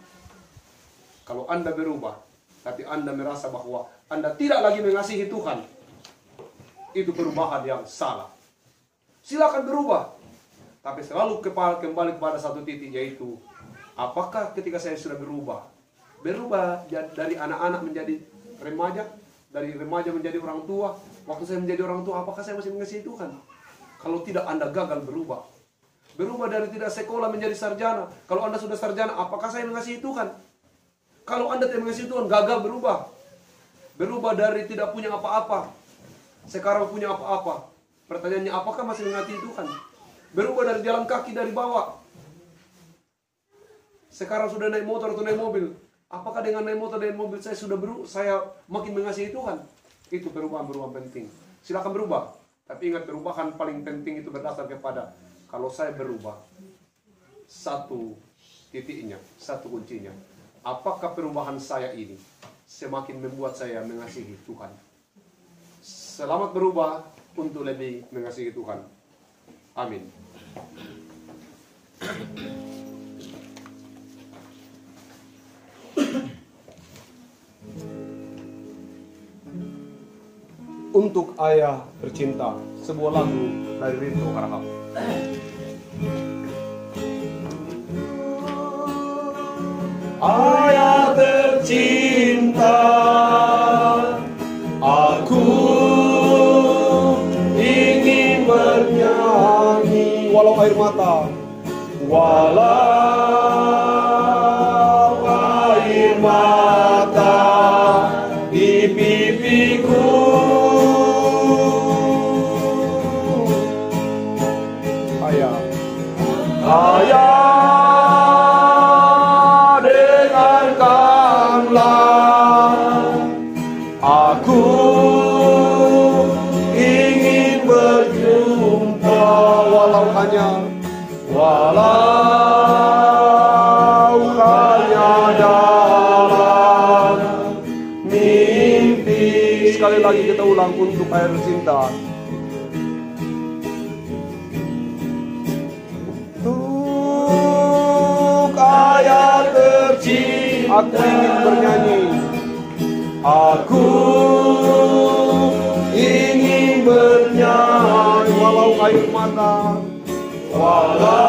Kalau Anda berubah, tapi Anda merasa bahwa Anda tidak lagi mengasihi Tuhan, itu perubahan yang salah. silakan berubah. Tapi selalu kembali kepada satu titik, yaitu apakah ketika saya sudah berubah dari anak-anak menjadi remaja, dari remaja menjadi orang tua. Waktu saya menjadi orang tua, apakah saya masih mengasihi Tuhan? Kalau tidak, Anda gagal berubah. Berubah dari tidak sekolah menjadi sarjana. Kalau Anda sudah sarjana, apakah saya mengasihi Tuhan? Kalau Anda tidak mengasihi Tuhan, gagal berubah. Berubah dari tidak punya apa-apa, sekarang punya apa-apa. Pertanyaannya, apakah masih mengasihi Tuhan? Berubah dari jalan kaki dari bawah, sekarang sudah naik motor atau naik mobil. Apakah dengan naik motor dan mobil saya saya makin mengasihi Tuhan? Itu perubahan-perubahan penting. Silakan berubah. Tapi ingat, perubahan paling penting itu berdasar kepada kalau saya berubah. Satu titiknya, satu kuncinya. Apakah perubahan saya ini semakin membuat saya mengasihi Tuhan? Selamat berubah untuk lebih mengasihi Tuhan. Amin. Untuk ayah tercinta, sebuah lagu dari Rinto Harahap. Ayah tercinta, aku ingin bernyanyi walau air mata, walau air mata di pipiku. Ayah, dengarkanlah, aku ingin berjumpa walau hanya dalam mimpi. Sekali lagi kita ulang untuk air cinta. Ayah tercinta, aku ingin bernyanyi, aku ingin bernyanyi walau air mata, walau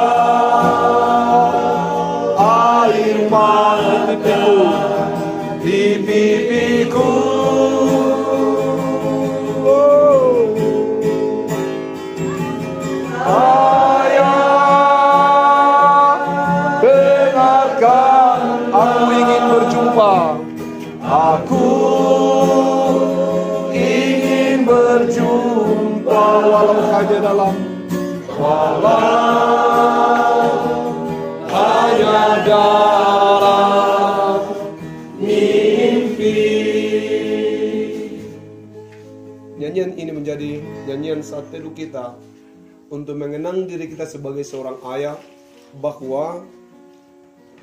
air mata di pipiku. Aku ingin berjumpa, aku ingin berjumpa walau hanya dalam mimpi. Nyanyian ini menjadi nyanyian saat teduh kita untuk mengenang diri kita sebagai seorang ayah, bahwa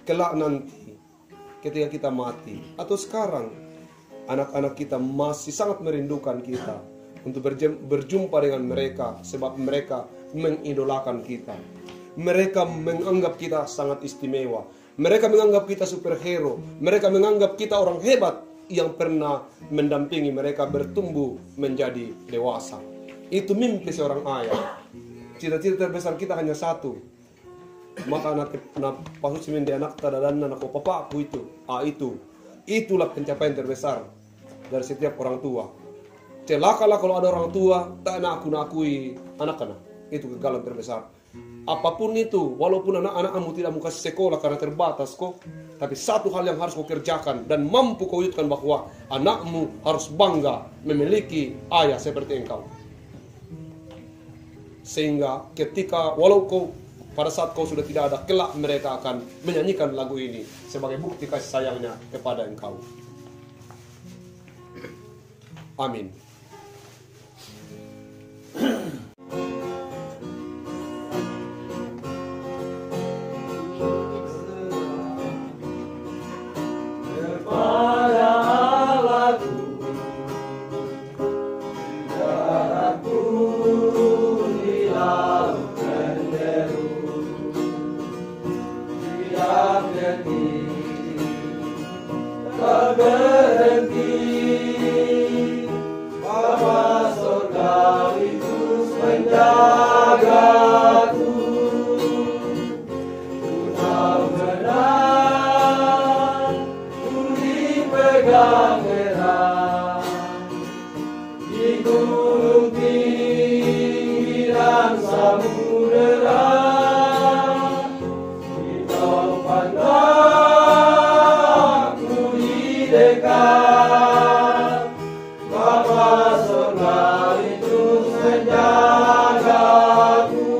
kelak nanti ketika kita mati atau sekarang, anak-anak kita masih sangat merindukan kita untuk berjumpa dengan mereka, sebab mereka mengidolakan kita. Mereka menganggap kita sangat istimewa. Mereka menganggap kita superhero. Mereka menganggap kita orang hebat yang pernah mendampingi mereka bertumbuh menjadi dewasa. Itu mimpi seorang ayah. Cita-cita terbesar kita hanya satu. Maka anak pasut semen di anak tadadan anak papa aku itulah pencapaian terbesar dari setiap orang tua. Celakalah kalau ada orang tua tak nakui anak-anak. Itu kegagalan terbesar. Apapun itu, walaupun anak-anakmu tidak mau kasih sekolah karena terbatas kok, tapi satu hal yang harus kau kerjakan dan mampu kau wujudkan, bahwa anakmu harus bangga memiliki ayah seperti engkau. Sehingga ketika pada saat kau sudah tidak ada, kelak mereka akan menyanyikan lagu ini sebagai bukti kasih sayangnya kepada engkau. Amin. Menjaga pegang erat di gunung tinggi dan samudera, di tempat aku di dekat Bapa surga itu menjagaku.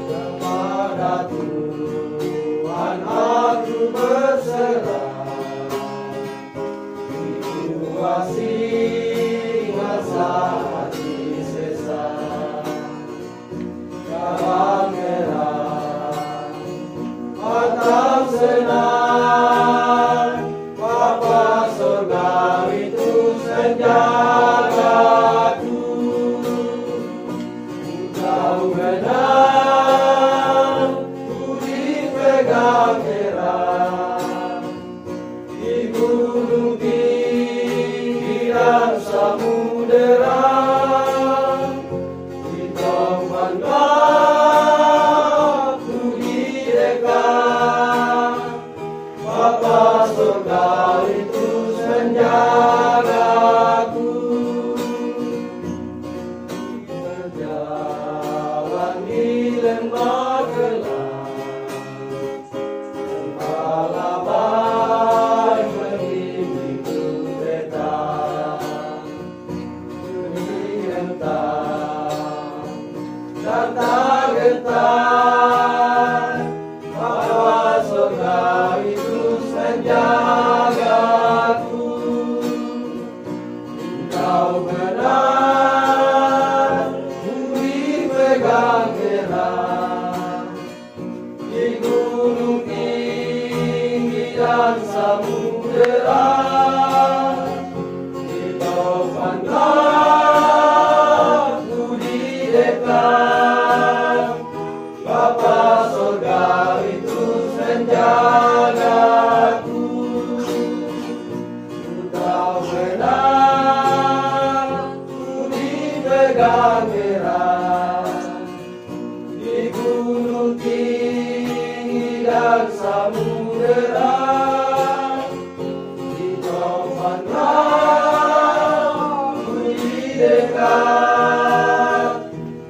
Kepada Tuhan aku berserah, situasi masa hati sesat. Dalam merah atau senang, Bapa surgawi terus menjagaku. Engkau benar, ku dipegang erat di gunung tinggi dan samudera, di tempat aku di dekat Bapa surga itu menjagaku. Berjalan di lembah gelap, Balabai membimbingku peta, demi hentak dan tak gentar, Bapa surga itu menjagaku. Engkau benar, ku dipegang erat di gunung tinggi dan samudera, di tempat aku di dekat Bapa surga itu menjagaku. Engkau benar, ku dipegang erat di gunung tinggi dan samudera, di tempat aku di dekat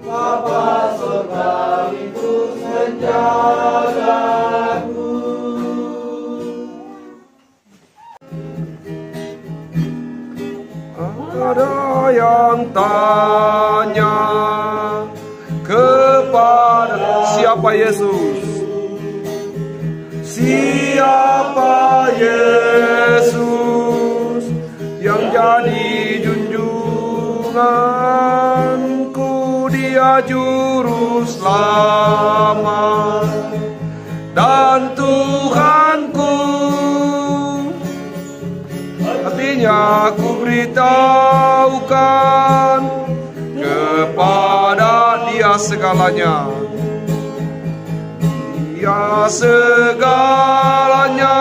Bapa surga itu menjagaku. Ada yang tanya kepada siapa Yesus? Siapa Yesus yang jadi junjunganku? Dia juru selamat dan Tuhanku. Artinya aku beritahukan kepada dia segalanya. Dia segalanya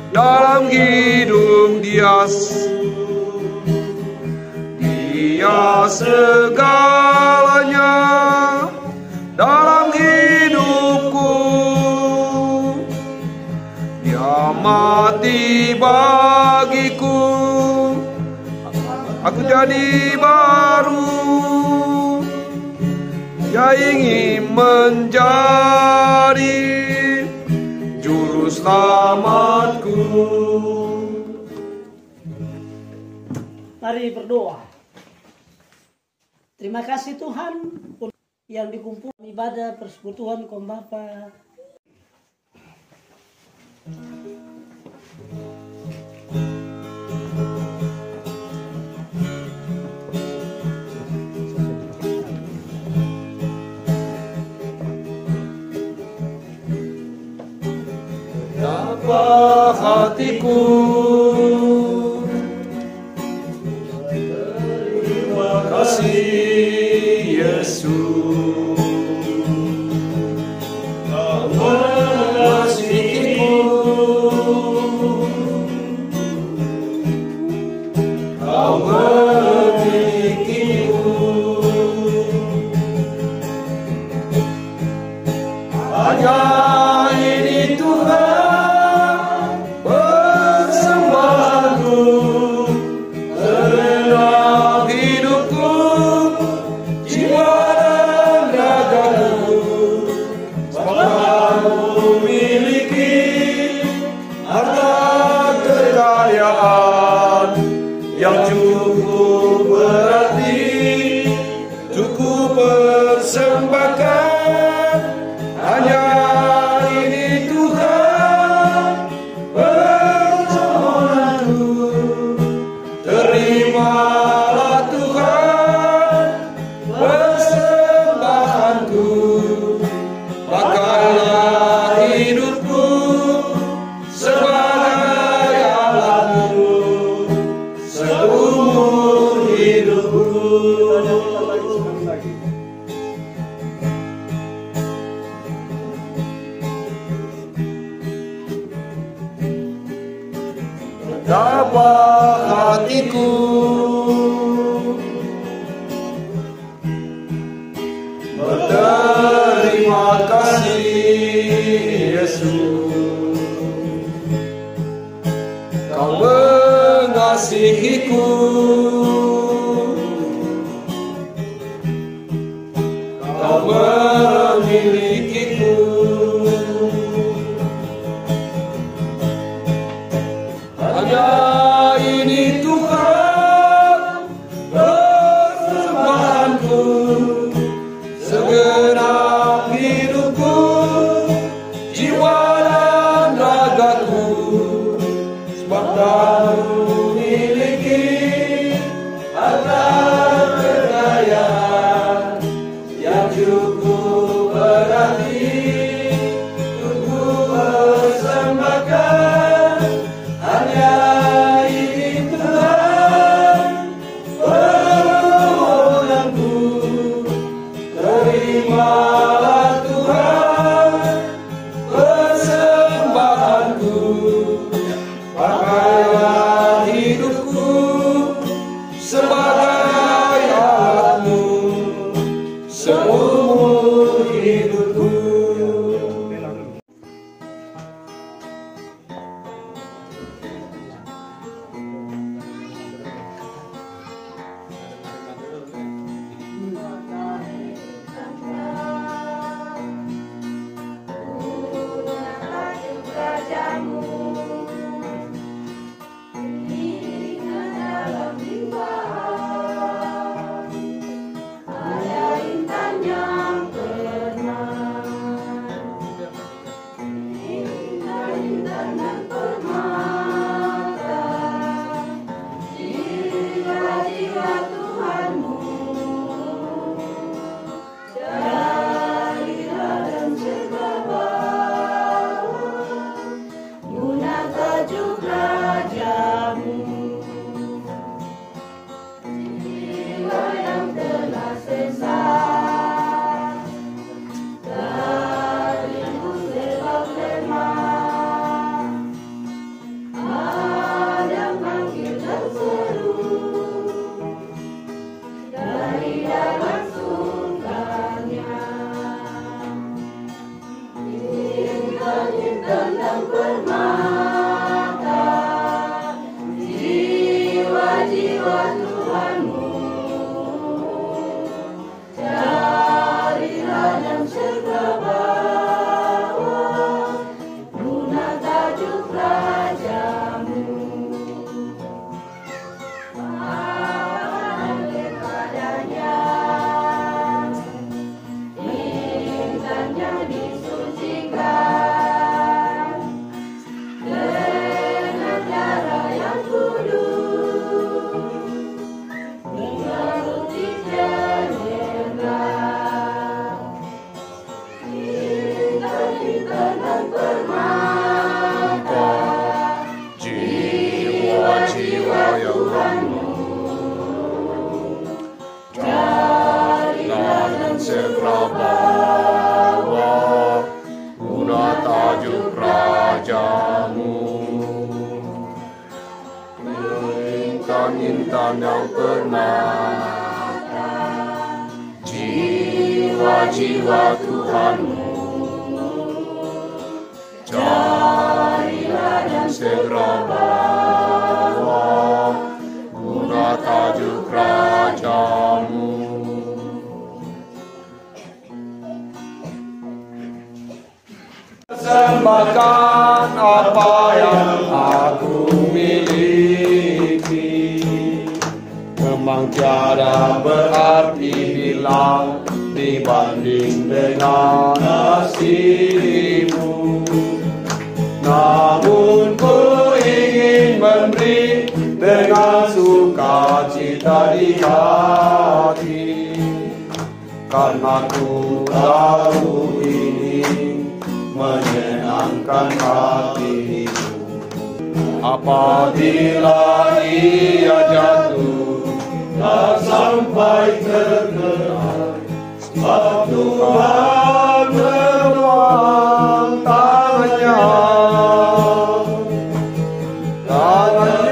dalam hidup dia. Dia segalanya dalam hidupku. Dia mati bagiku, aku jadi baru. Dia ingin menjadi juru selamatku. Mari berdoa. Terima kasih Tuhan yang dikumpul ibadah persekutuan kaum Bapa. Betapa hatiku terima kasih Yesus, Kau mengasihiku, Kau memilikiku. Hanya ini Tuhan tabah hatiku. Berterima kasih Yesus, Kau mengasihiku, Kau memilikiku. Hanya ini Tuhan persembahanku, segenap hidupku, jiwa dan ragaku, sebab Kau memiliki harta kekayaan yang cukup berarti untuk ku persembahkan. Hanya ini Tuhan permohonanku, terimalah Tuhan persembahanku, pakailah hidupku sebagai alatmu seumur hidupku. Intan yang permata, jiwa-jiwa Tuhanmu, carilah dan segera bawa guna tajuk raja-Mu. Persembahkan apa yang aku miliki, memang tiada berarti bila dibanding dengan kasih-Mu. Namun ku ingin memberi dengan sukacita di hati, karena ku tahu ini menyenangkan hati-Mu. Apabila ia jatuh tak sampai terkenal, sebab Tuhan menuang tangannya, tangannya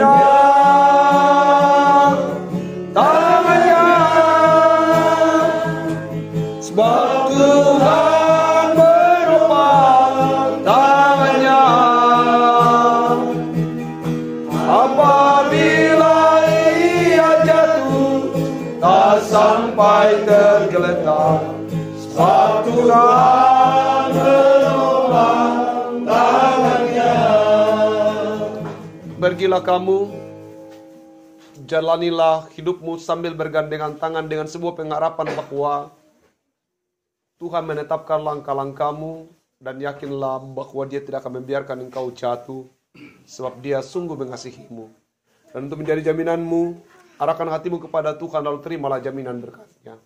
Pergilah kamu, jalanilah hidupmu sambil bergandengan tangan dengan sebuah pengharapan bahwa Tuhan menetapkan langkah-langkahmu, dan yakinlah bahwa Dia tidak akan membiarkan engkau jatuh, sebab Dia sungguh mengasihimu. Dan untuk menjadi jaminanmu, arahkan hatimu kepada Tuhan, lalu terimalah jaminan berkat-Nya.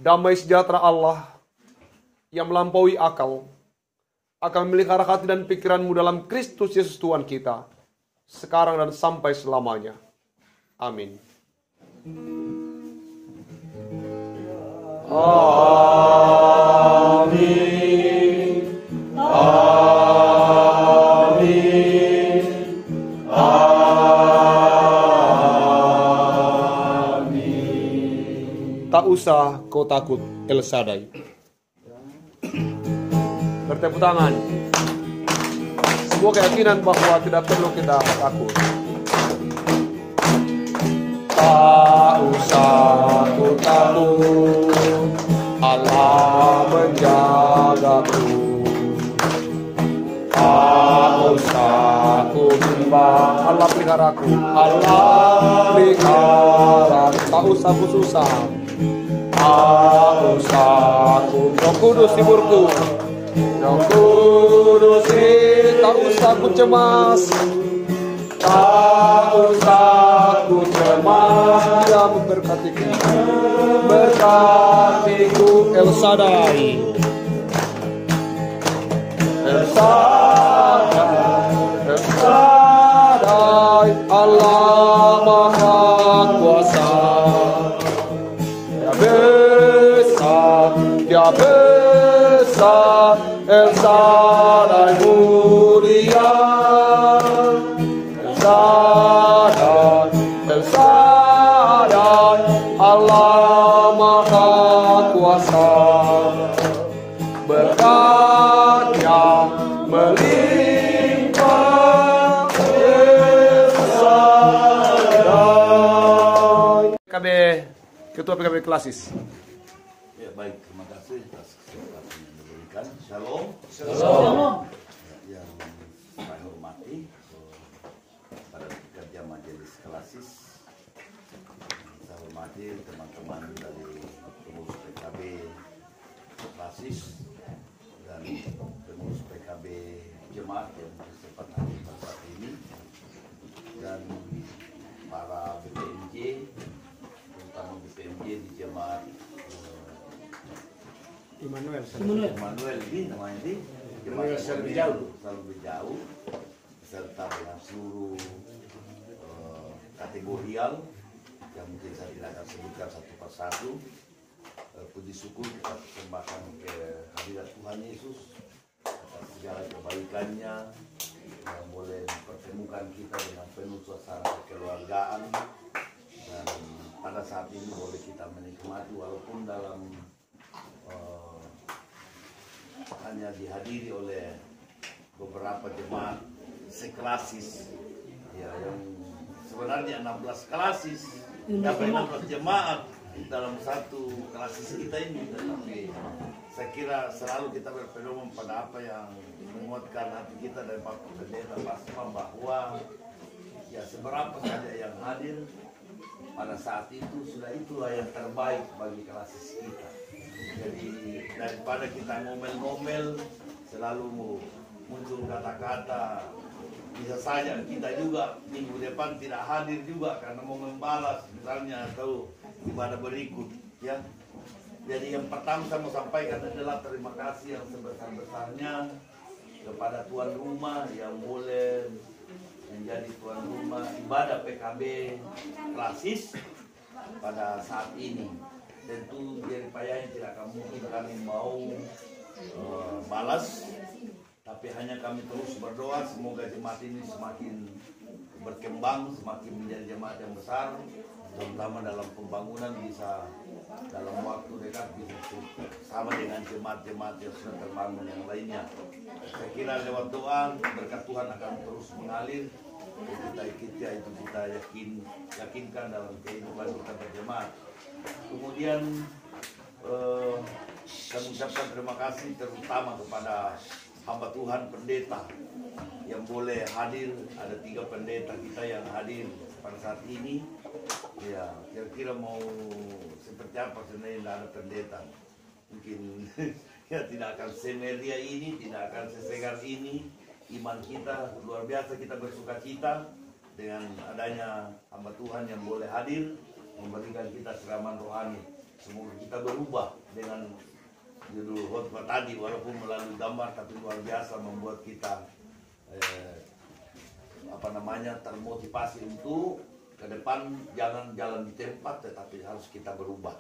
Damai sejahtera Allah yang melampaui akal akan memelihara hati dan pikiranmu dalam Kristus Yesus Tuhan kita, sekarang dan sampai selamanya. Amin. Amin. Amin. Amin. Tak usah kau takut, El Shaddai. Bertepuk tangan. Sebuah keyakinan bahwa tidak perlu kita takut. Tak usah ku takut, Allah menjagaku. Tak usah ku bimbang, Allah peliharaku. Allah peliharaku. Tak usah ku susah, tak usah ku. Roh Kudus hiburku, Roh Kudus, tak usah ku cemas, tak usah ku cemas. Dia memberkatiku, berkatiku. El Shaddai, El Shaddai, El Shaddai, Allah Maha Kuasa. Dia besar, Dia besar, El Shaddai mulia. El Shaddai, El Shaddai, Allah Maha Kuasa. Berkat-Nya melimpah. El Shaddai. PKB, Ketua PKB Klasis. Ya, baik, terima kasih atas kesempatan yang diberikan. Shalom. Shalom. Yang saya hormati para pekerja majelis Klasis, saya hormati teman-teman dari pengurus PKB Klasis dan pengurus PKB Jemaat yang bersempat hadir pada saat ini, dan para BPMJ, terutama BPMJ di Jemaat Immanuel. Immanuel ini namanya ini Immanuel Salubijau, beserta dengan seluruh kategorial yang mungkin saya tidak akan sebutkan satu persatu. Puji syukur kita persembahkan ke hadirat Tuhan Yesus atas segala kebaikannya yang boleh mempertemukan kita dengan penuh suasana kekeluargaan, dan pada saat ini boleh kita menikmati walaupun dalam hanya dihadiri oleh beberapa jemaat seklasis ya, yang sebenarnya 16 klasis, sampai 16 jemaat dalam satu klasis kita ini, tetapi saya kira selalu kita berpedoman pada apa yang menguatkan hati kita dari Bapak Pendeta Pasma, bahwa ya seberapa saja yang hadir pada saat itu sudah itulah yang terbaik bagi klasis kita. Jadi daripada kita ngomel-ngomel selalu muncul kata-kata, bisa saja kita juga minggu depan tidak hadir juga karena mau membalas misalnya atau ibadah berikut ya. Jadi yang pertama saya mau sampaikan adalah terima kasih yang sebesar-besarnya kepada tuan rumah yang boleh menjadi tuan rumah ibadah PKB Klasis pada saat ini. Tentu dari payahnya tidak mungkin kami mau balas, tapi hanya kami terus berdoa semoga jemaat ini semakin berkembang, semakin menjadi jemaat yang besar, terutama dalam pembangunan bisa dalam waktu dekat bisa sama dengan jemaat-jemaat yang sudah terbangun yang lainnya. Saya kira lewat doa berkat Tuhan akan terus mengalir. Kita itu kita yakinkan dalam kehidupan kita berjemaat. Kemudian saya mengucapkan terima kasih terutama kepada hamba Tuhan pendeta yang boleh hadir. Ada 3 pendeta kita yang hadir pada saat ini. Ya, kira-kira mau seperti apa sebenarnya tidak ada pendeta. Mungkin ya tidak akan semeria ini, tidak akan sesegar ini. Iman kita luar biasa, kita bersuka cita dengan adanya hamba Tuhan yang boleh hadir memberikan kita siraman rohani. Semoga kita berubah dengan judul khotbah tadi, walaupun melalui gambar tapi luar biasa membuat kita termotivasi untuk ke depan. Jangan jalan di tempat, tetapi harus kita berubah.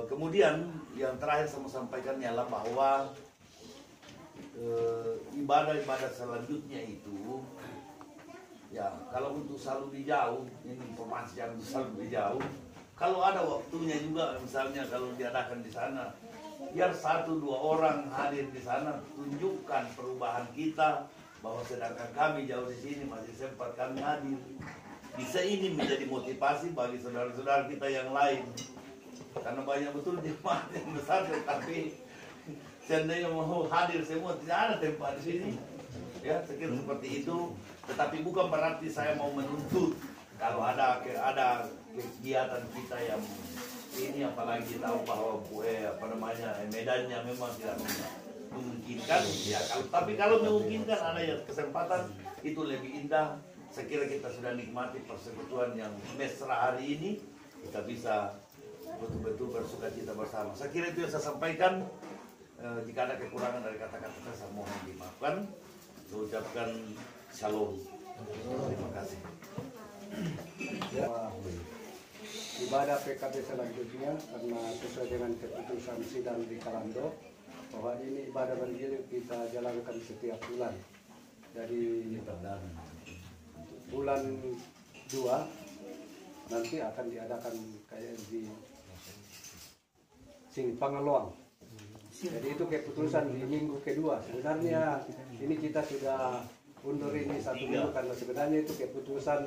Kemudian yang terakhir saya mau sampaikan ialah bahwa ibadah-ibadah selanjutnya itu, ya kalau untuk selalu di jauh, ini informasi yang selalu di jauh. Kalau ada waktunya juga, misalnya kalau diadakan di sana, biar 1-2 orang hadir di sana, tunjukkan perubahan kita, bahwa sedangkan kami jauh di sini masih sempat kami hadir. Bisa ini menjadi motivasi bagi saudara-saudara kita yang lain. Karena banyak betul jemaat yang besar, tetapi seandainya mau hadir semua tidak ada tempat di sini. Ya, sekira seperti itu. Tetapi bukan berarti saya mau menuntut kalau ada kegiatan kita yang ini, apalagi tahu bahwa medannya memang tidak memungkinkan. Ya, tapi kalau memungkinkan ada yang kesempatan itu lebih indah. Sekira kita sudah nikmati persekutuan yang mesra hari ini, kita bisa betul-betul bersuka cita bersama. Saya kira itu yang saya sampaikan. Jika ada kekurangan dari kata-kata saya mohon dimaafkan. Saya ucapkan shalom. Terima kasih. Ya, ibadah PKB selanjutnya karena sesuai dengan keputusan sidang di Kalando bahwa ini ibadah banjir kita jalankan setiap bulan. Dari bulan 2 nanti akan diadakan kayak di Sing Pangaluang. Jadi itu keputusan di minggu kedua. Sebenarnya ini kita sudah undur ini 1 minggu karena sebenarnya itu keputusan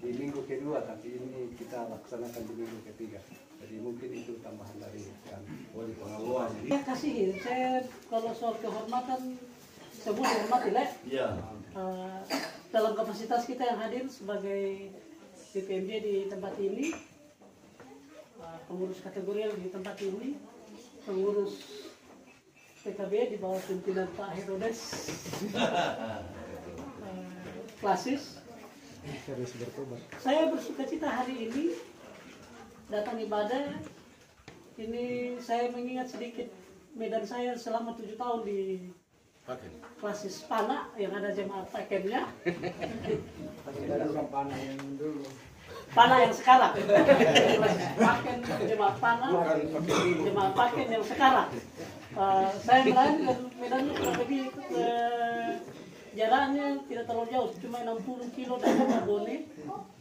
di minggu kedua, tapi ini kita laksanakan di minggu ketiga. Jadi mungkin itu tambahan dari yang di Pangaluang. Terima kasih. Saya kalau soal kehormatan semua dihormati, Le. Iya. Dalam kapasitas kita yang hadir sebagai DPMD di tempat ini, pengurus kategorial di tempat ini, pengurus PKB di bawah pimpinan Pak Herodes, klasis. Saya bersuka cita hari ini datang ibadah. Ini saya mengingat sedikit medan saya selama 7 tahun di klasis PANA yang ada jemaat pakemnya. PANA yang sekarang. Paken jemaat PANA, jemaat paken yang sekarang. Saya melayani medannya kurang lebih jalannya tidak terlalu jauh, cuma 60 kilo dari Mabone,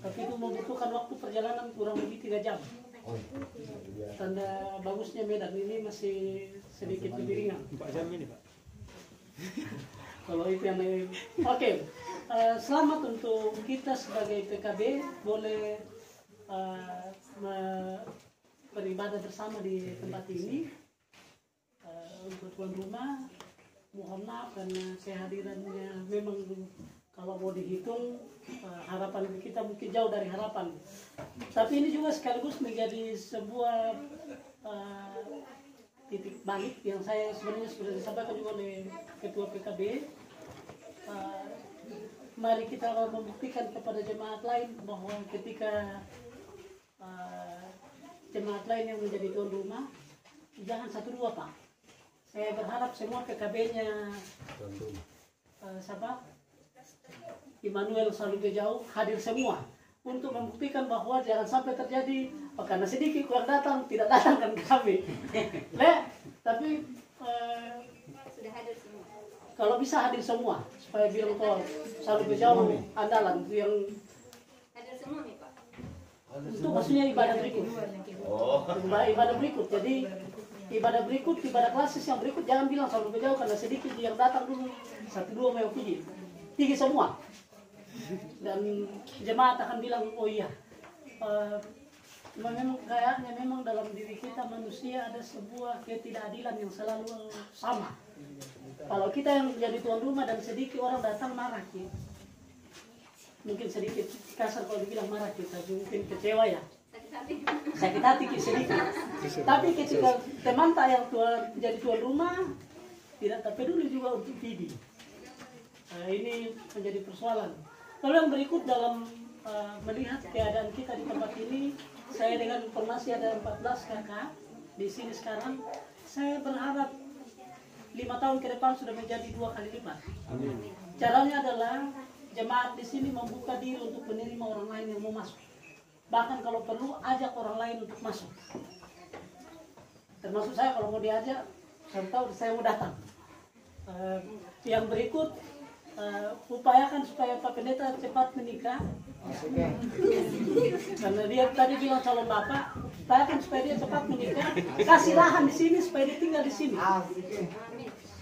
tapi itu membutuhkan waktu perjalanan kurang lebih 3 jam. Tanda bagusnya medan ini masih sedikit lebih ringan. 4 jam ini, Pak. Kalau itu yang oke. Selamat untuk kita sebagai PKB boleh beribadah bersama di tempat ini. Untuk tuan rumah mohon maaf karena kehadirannya memang kalau mau dihitung harapan kita mungkin jauh dari harapan. Tapi ini juga sekaligus menjadi sebuah titik balik yang saya sebenarnya sudah disampaikan juga oleh Ketua PKB. Mari kita membuktikan kepada jemaat lain bahwa ketika jemaat lain yang menjadi tuan rumah, jangan 1-2 Pak. Saya berharap semua PKB-nya Immanuel Salute Jauh hadir semua untuk membuktikan bahwa jangan sampai terjadi karena sedikit kurang datang, tidak datangkan kami. Tapi sudah hadir semua. Kalau bisa hadir semua supaya bilang kok Salute Jauh andalan yang Hadir semua nih Pak. untuk maksudnya ibadah berikut. Ibadah berikut. Jadi ibadah berikut, ibadah klasis yang berikut jangan bilang Salute Jauh karena sedikit yang datang dulu 1-2 mau pergi. 3 semua. Dan jemaat akan bilang oh iya. Memang kayaknya memang dalam diri kita manusia ada sebuah ketidakadilan yang selalu sama. Kalau kita yang jadi tuan rumah dan sedikit orang datang marah kita. Mungkin sedikit kasar kalau dibilang marah kita, mungkin kecewa ya. Sakit hati sedikit. Tapi ketika teman tak yang jadi tuan rumah tidak peduli juga untuk Vidi. Ini menjadi persoalan. Lalu yang berikut dalam melihat keadaan kita di tempat ini, saya dengan informasi ada 14 kakak di sini sekarang. Saya berharap 5 tahun ke depan sudah menjadi 2 kali lipat. Caranya adalah jemaat di sini membuka diri untuk menerima orang lain yang mau masuk. Bahkan kalau perlu ajak orang lain untuk masuk. Termasuk saya kalau mau diajak, saya tahu saya mau datang. Yang berikut, upayakan supaya Pak Pendeta cepat menikah. Karena dia tadi bilang calon bapak, upayakan supaya dia cepat menikah. Kasih lahan di sini supaya dia tinggal di sini.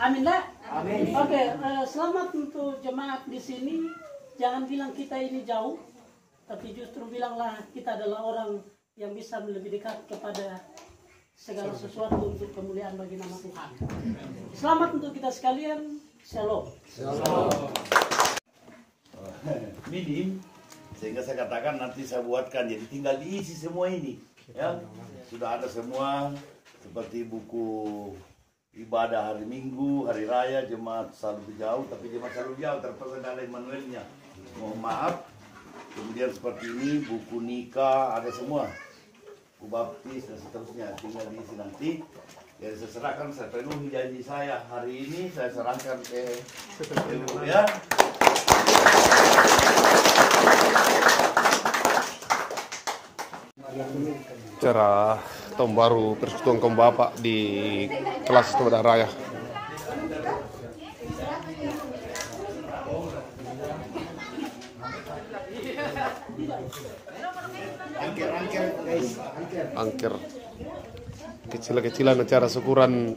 Amin lah. Amin. Oke, selamat untuk jemaat di sini. Jangan bilang kita ini jauh, tapi justru bilanglah kita adalah orang yang bisa lebih dekat kepada segala sesuatu untuk kemuliaan bagi nama Tuhan. Selamat untuk kita sekalian. Shalom. Shalom. Minim, sehingga saya katakan nanti saya buatkan, jadi tinggal diisi semua ini, ya. Sudah ada semua seperti buku ibadah hari Minggu, hari Raya, jemaat selalu jauh, tapi jemaat selalu jauh terpaksa ada Emmanuelnya. Mohon maaf. Kemudian seperti ini buku nikah ada semua, buku baptis dan seterusnya, tinggal diisi nanti. Ya saya serahkan, saya penuhi janji saya hari ini, saya serahkan ke ibu ya. Cara tahun baru persekutuan kaum bapak di kelas Ibadah Raya. Angker kecil-kecilan acara syukuran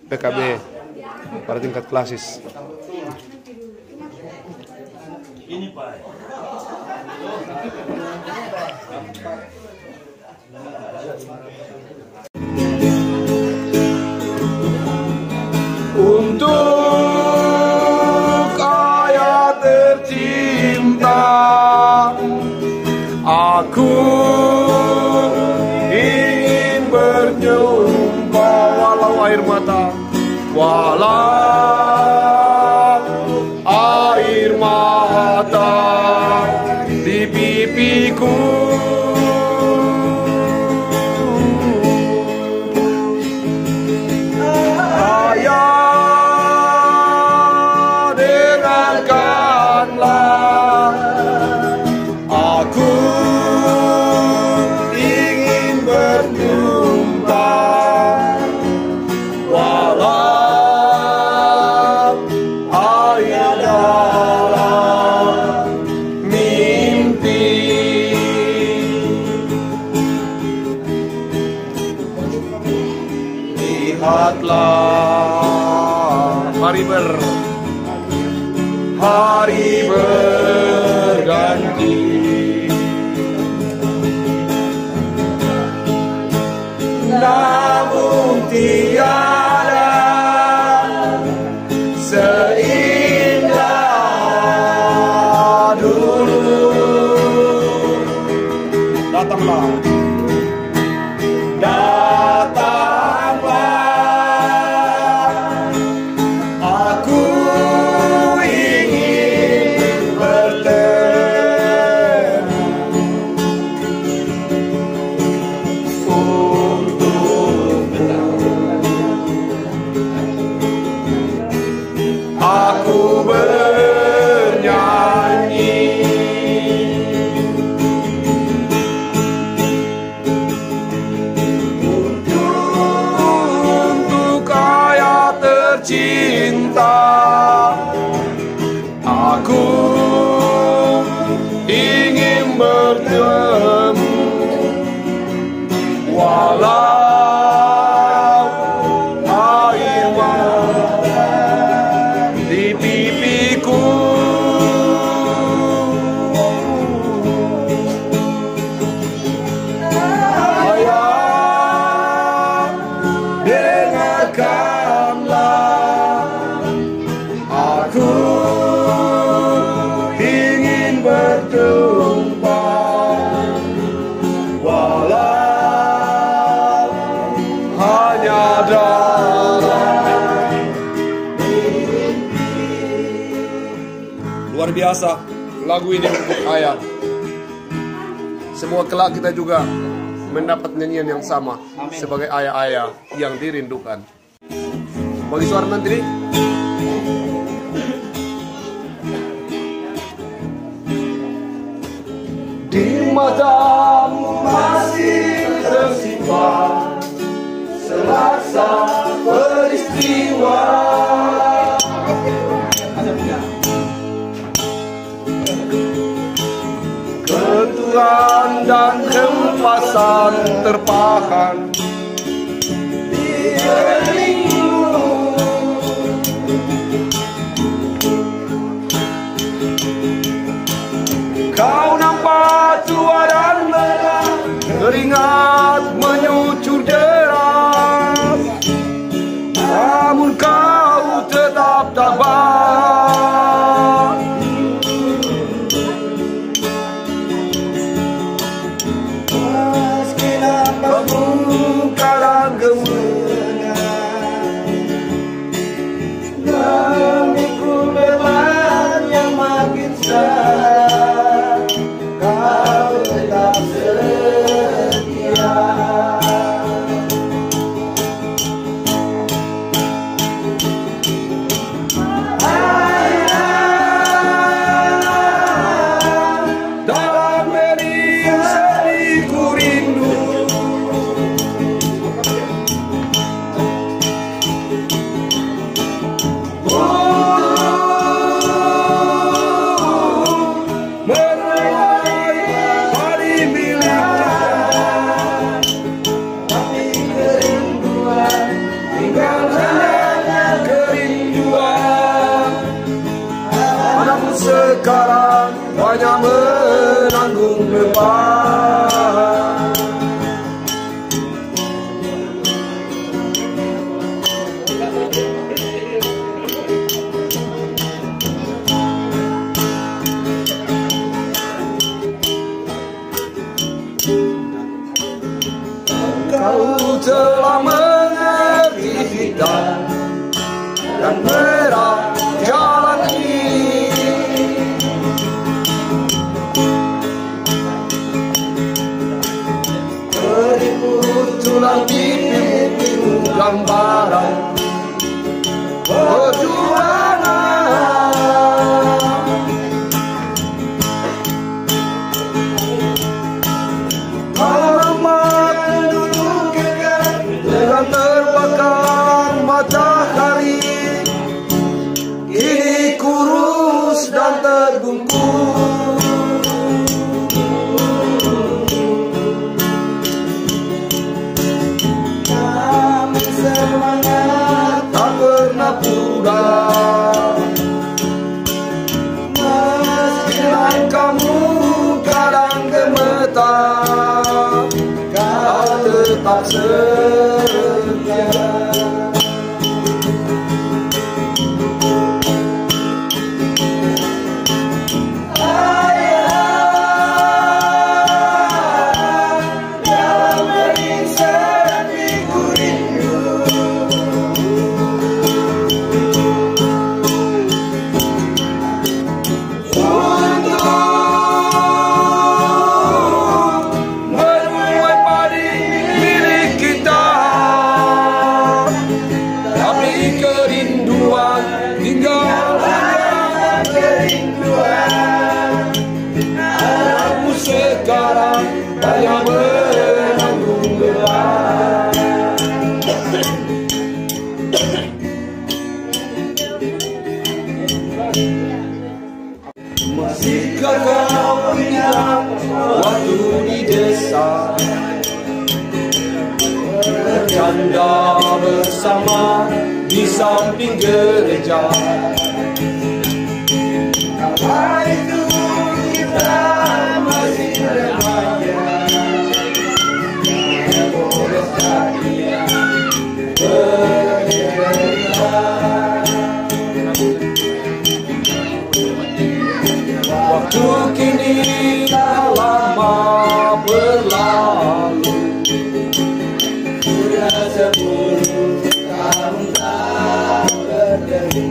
PKB pada tingkat klasis. Ini Pak. Untuk ayah tercinta, aku ingin bernyumpah walau air mata, walau air mata di pipiku. Ayah, dengarkanlah, aku ingin bernyumpah walau air dalam mimpi. Lihatlah hari berganti, namun tiada seindah dulu. Datanglah, aku ingin bertemu untuk aku bernyanyi. Untuk ayah tercinta, aku ingin bertemu walau air mata di pipiku. Ayah, dengarkanlah, Luar biasa lagu ini untuk ayah. Semua kelak kita juga mendapat nyanyian yang sama. Amin. Sebagai ayah-ayah yang dirindukan. Bagi suara nanti nih. Di matamu masih tersimpan selasa peristiwa, ketuhan dan kempasan terpahan di kelilingmu. Kau nampak tua dan lelah, keringat menyucur deras, namun kau tetap tabah. Meski nampakmu kadang gemengar, memikul beban yang makin sadar, kau tetap setia. Dalam hening sedihku rindu, sekarang banyak menanggung beban. Kau telah mengerti hitam dan merah jalan ini. Tulang pipimu gambaran perjuangan. Alamat duduk kekal dengan terbakar matahari, kini kurus dan terbungkus. Semangat tak pernah pudar, meski kamu kadang gemetar, kau tetap setia. Sekarang banyak menanggung beban. Masihkah kau ingat waktu di desa, bercanda bersama di samping gereja? Kala itu kita masih remaja, boleh saja bercerita. Waktu kini telah lama berlalu, sudah 10 tahun tak bertemu.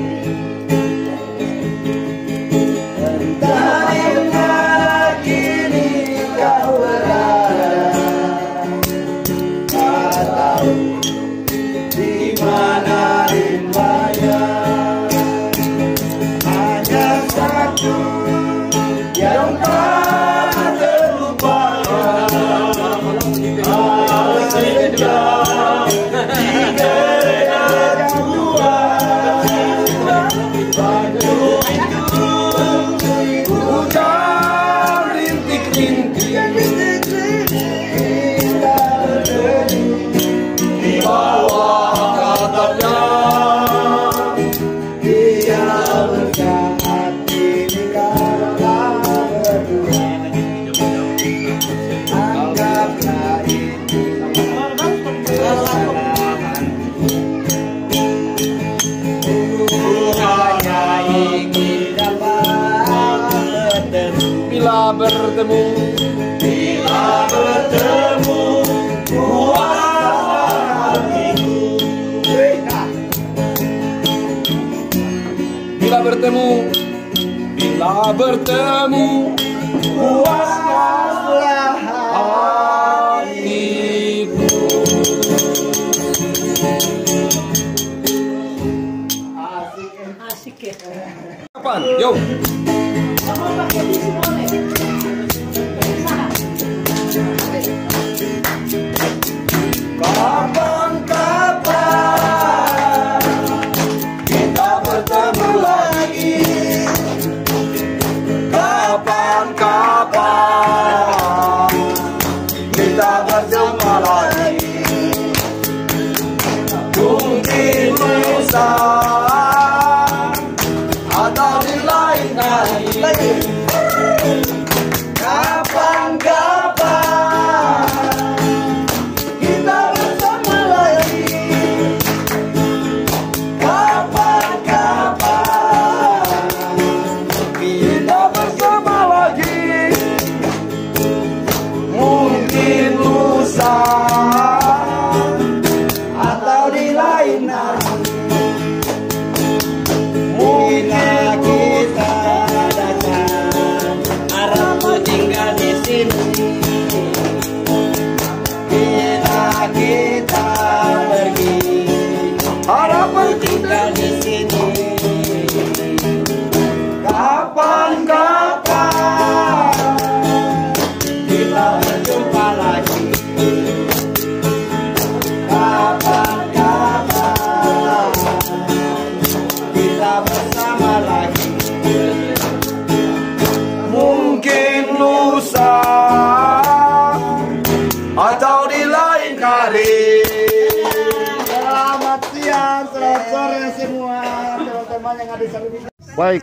Bila bertemu puaslah hatiku. Bila bertemu puaslah hatiku. Asik ya. Kapan? Yo. Kapan kita bertemu lagi? Kapan kita berjumpa lagi? Mungkin lusa atau di lain hari. Kapan kita bersama lagi? Kapan kita bersama lagi? Mungkin lusa atau di lain hari. Mungkin kita datang, harapku tinggal di sini. Bila kita pergi, harapku tinggal di sini. Kapan kita berjumpa lagi? Kapan kita bersama lagi? Mungkin lusa atau di lain hari. Selamat siang, selamat sore semua teman-teman yang ada di sini. Baik,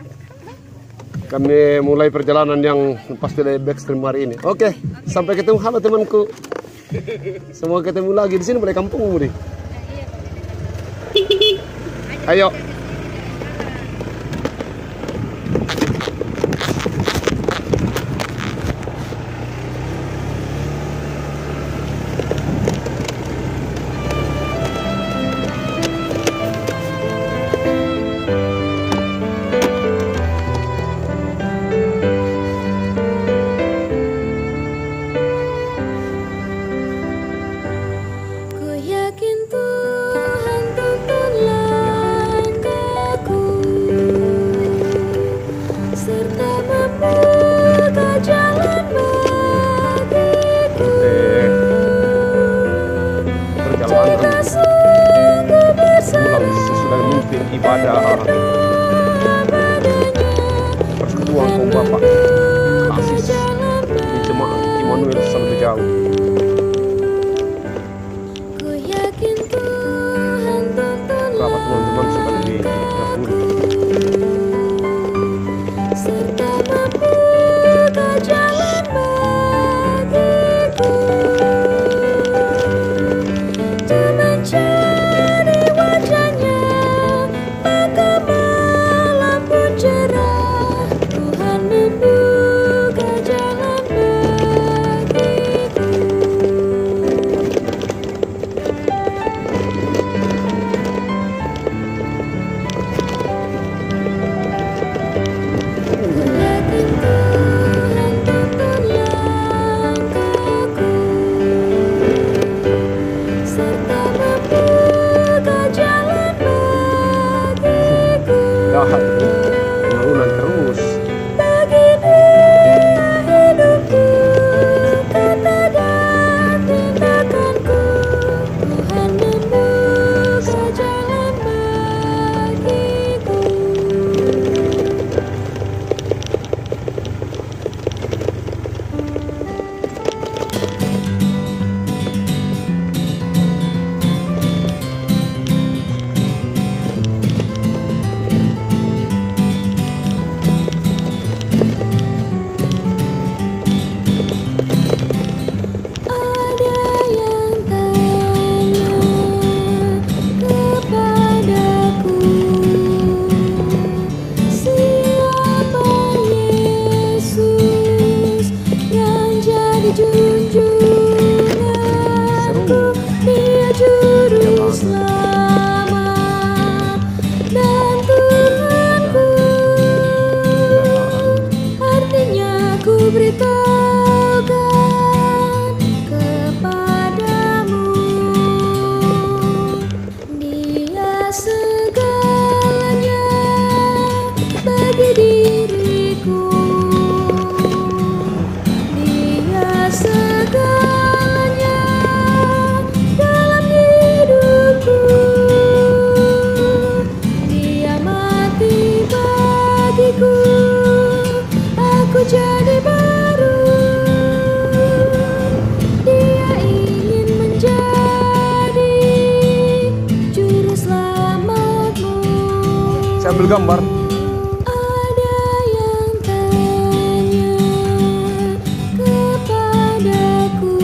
kami mulai perjalanan yang pasti dari Backstream hari ini. Oke, sampai ketemu. Halo temanku. Semua ketemu lagi di sini. Mulai kampungmu nih. Ayo. Ku yakin Tuhan tuntun langkahku serta membuka jalan bagiku. Jika sungguh bersama Sesudah memimpin ibadah persekutuan kaum Bapak Asis di Jemaat Immanuel Salib Jauh. ku yakin Tuhan tuntun Berapa teman-teman sudah lebih dahulu serta membuka jalan bagiku. Untuk mencari wajahnya, maka malam pun cerah. Tuhan membuka jalan bagiku. Yakin Tuhan tuntun langkahku serta membuka jalan bagiku. jahat pembangunan terus. Bagi dia hidupku, kata dan tindakanku, Tuhan membuka jalan bagiku. Saya ambil gambar. Ada yang tanya kepadaku,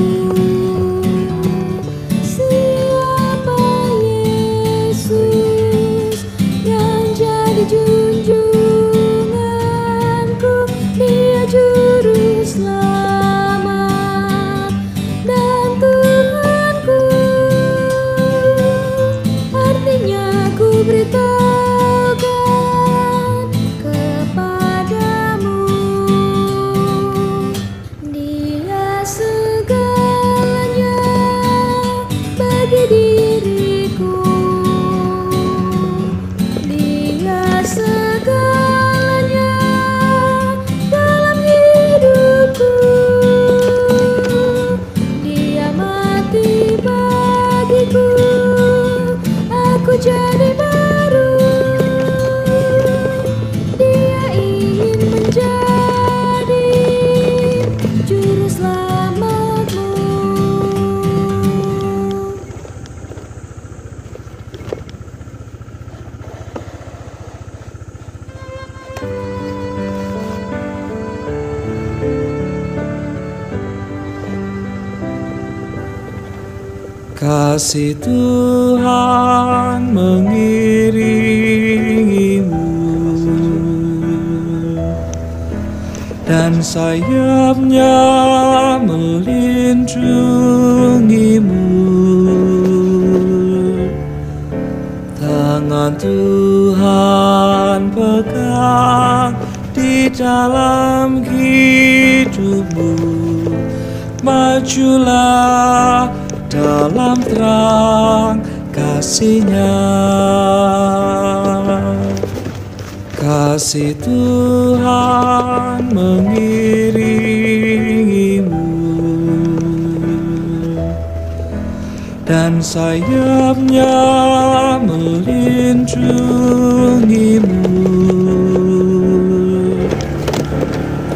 siapa Yesus yang jadi junjunganku? Dia juru selamat dan Tuhanku. Artinya ku beritahukan kepadamu, Dia segalanya bagi diriku. Dia segalanya dalam hidupku. Dia mati bagiku, aku jadi baru. Dia ingin menjadi juru selamatmu. Kasih Tuhan mengiringimu dan sayapnya melindungimu. Tangan Tuhan pegang di dalam hidupmu. Majulah dalam terang kasih-Nya. Kasih Tuhan mengiringimu dan sayapnya melindungimu.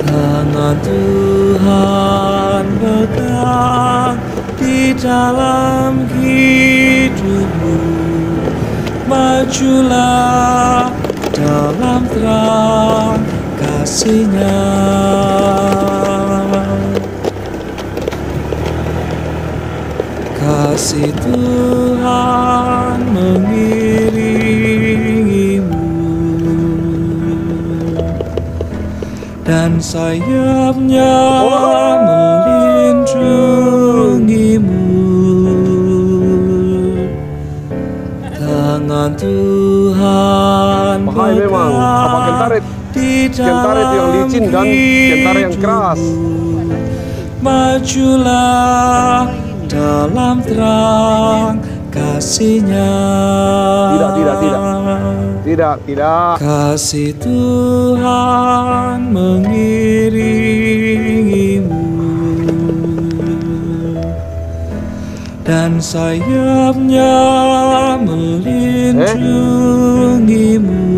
Tangan Tuhan pegang di dalam hidupmu. Majulah dalam terang kasih-Nya. Kasih Tuhan mengiringimu dan sayapnya melindungimu. Tangan Tuhan Kentaret yang licin dan kentaret yang keras. Majulah dalam terang kasih-Nya. Tidak. Kasih Tuhan mengiringimu dan sayapnya melindungimu.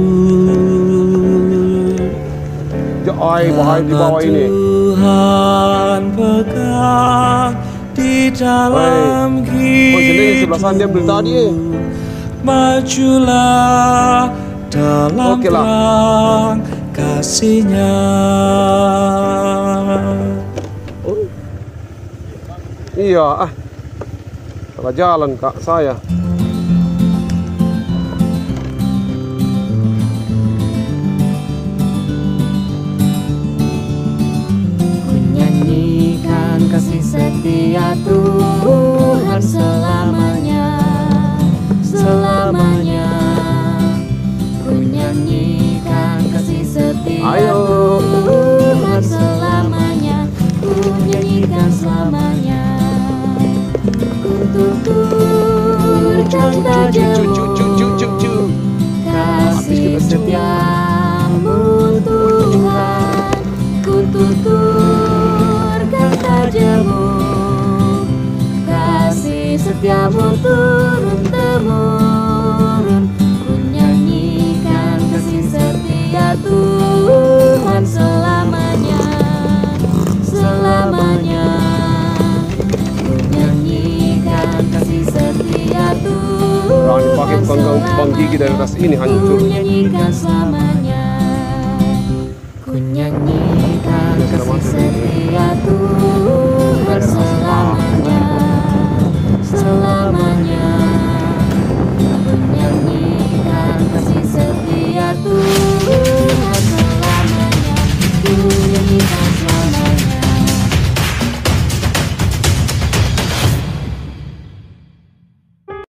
Bahaya di bawah ini. Tuhan pegang di dalam hidupmu. Sebelah sana dia beli tadi. Majulah dalam terang kasih-Nya. Iya, salah jalan kak saya. Nyanyikan kasih setia Tuhan selamanya, selamanya. Ku nyanyikan kasih setia Tuhan selamanya, ku nyanyikan selamanya. Ku tuturkan tajamu, kasih setiamu Tuhan. Ku tuturkan tajamu, kasih setiamu turun-temurun. Ku nyanyikan kasih setia Tuhan selamanya, selamanya. Ku nyanyikan kasih setia Tuhan selamanya, lubang gigi dari tas ini hancur. Ku nyanyikan selamanya. Ku nyanyikan kasih setia Tuhan.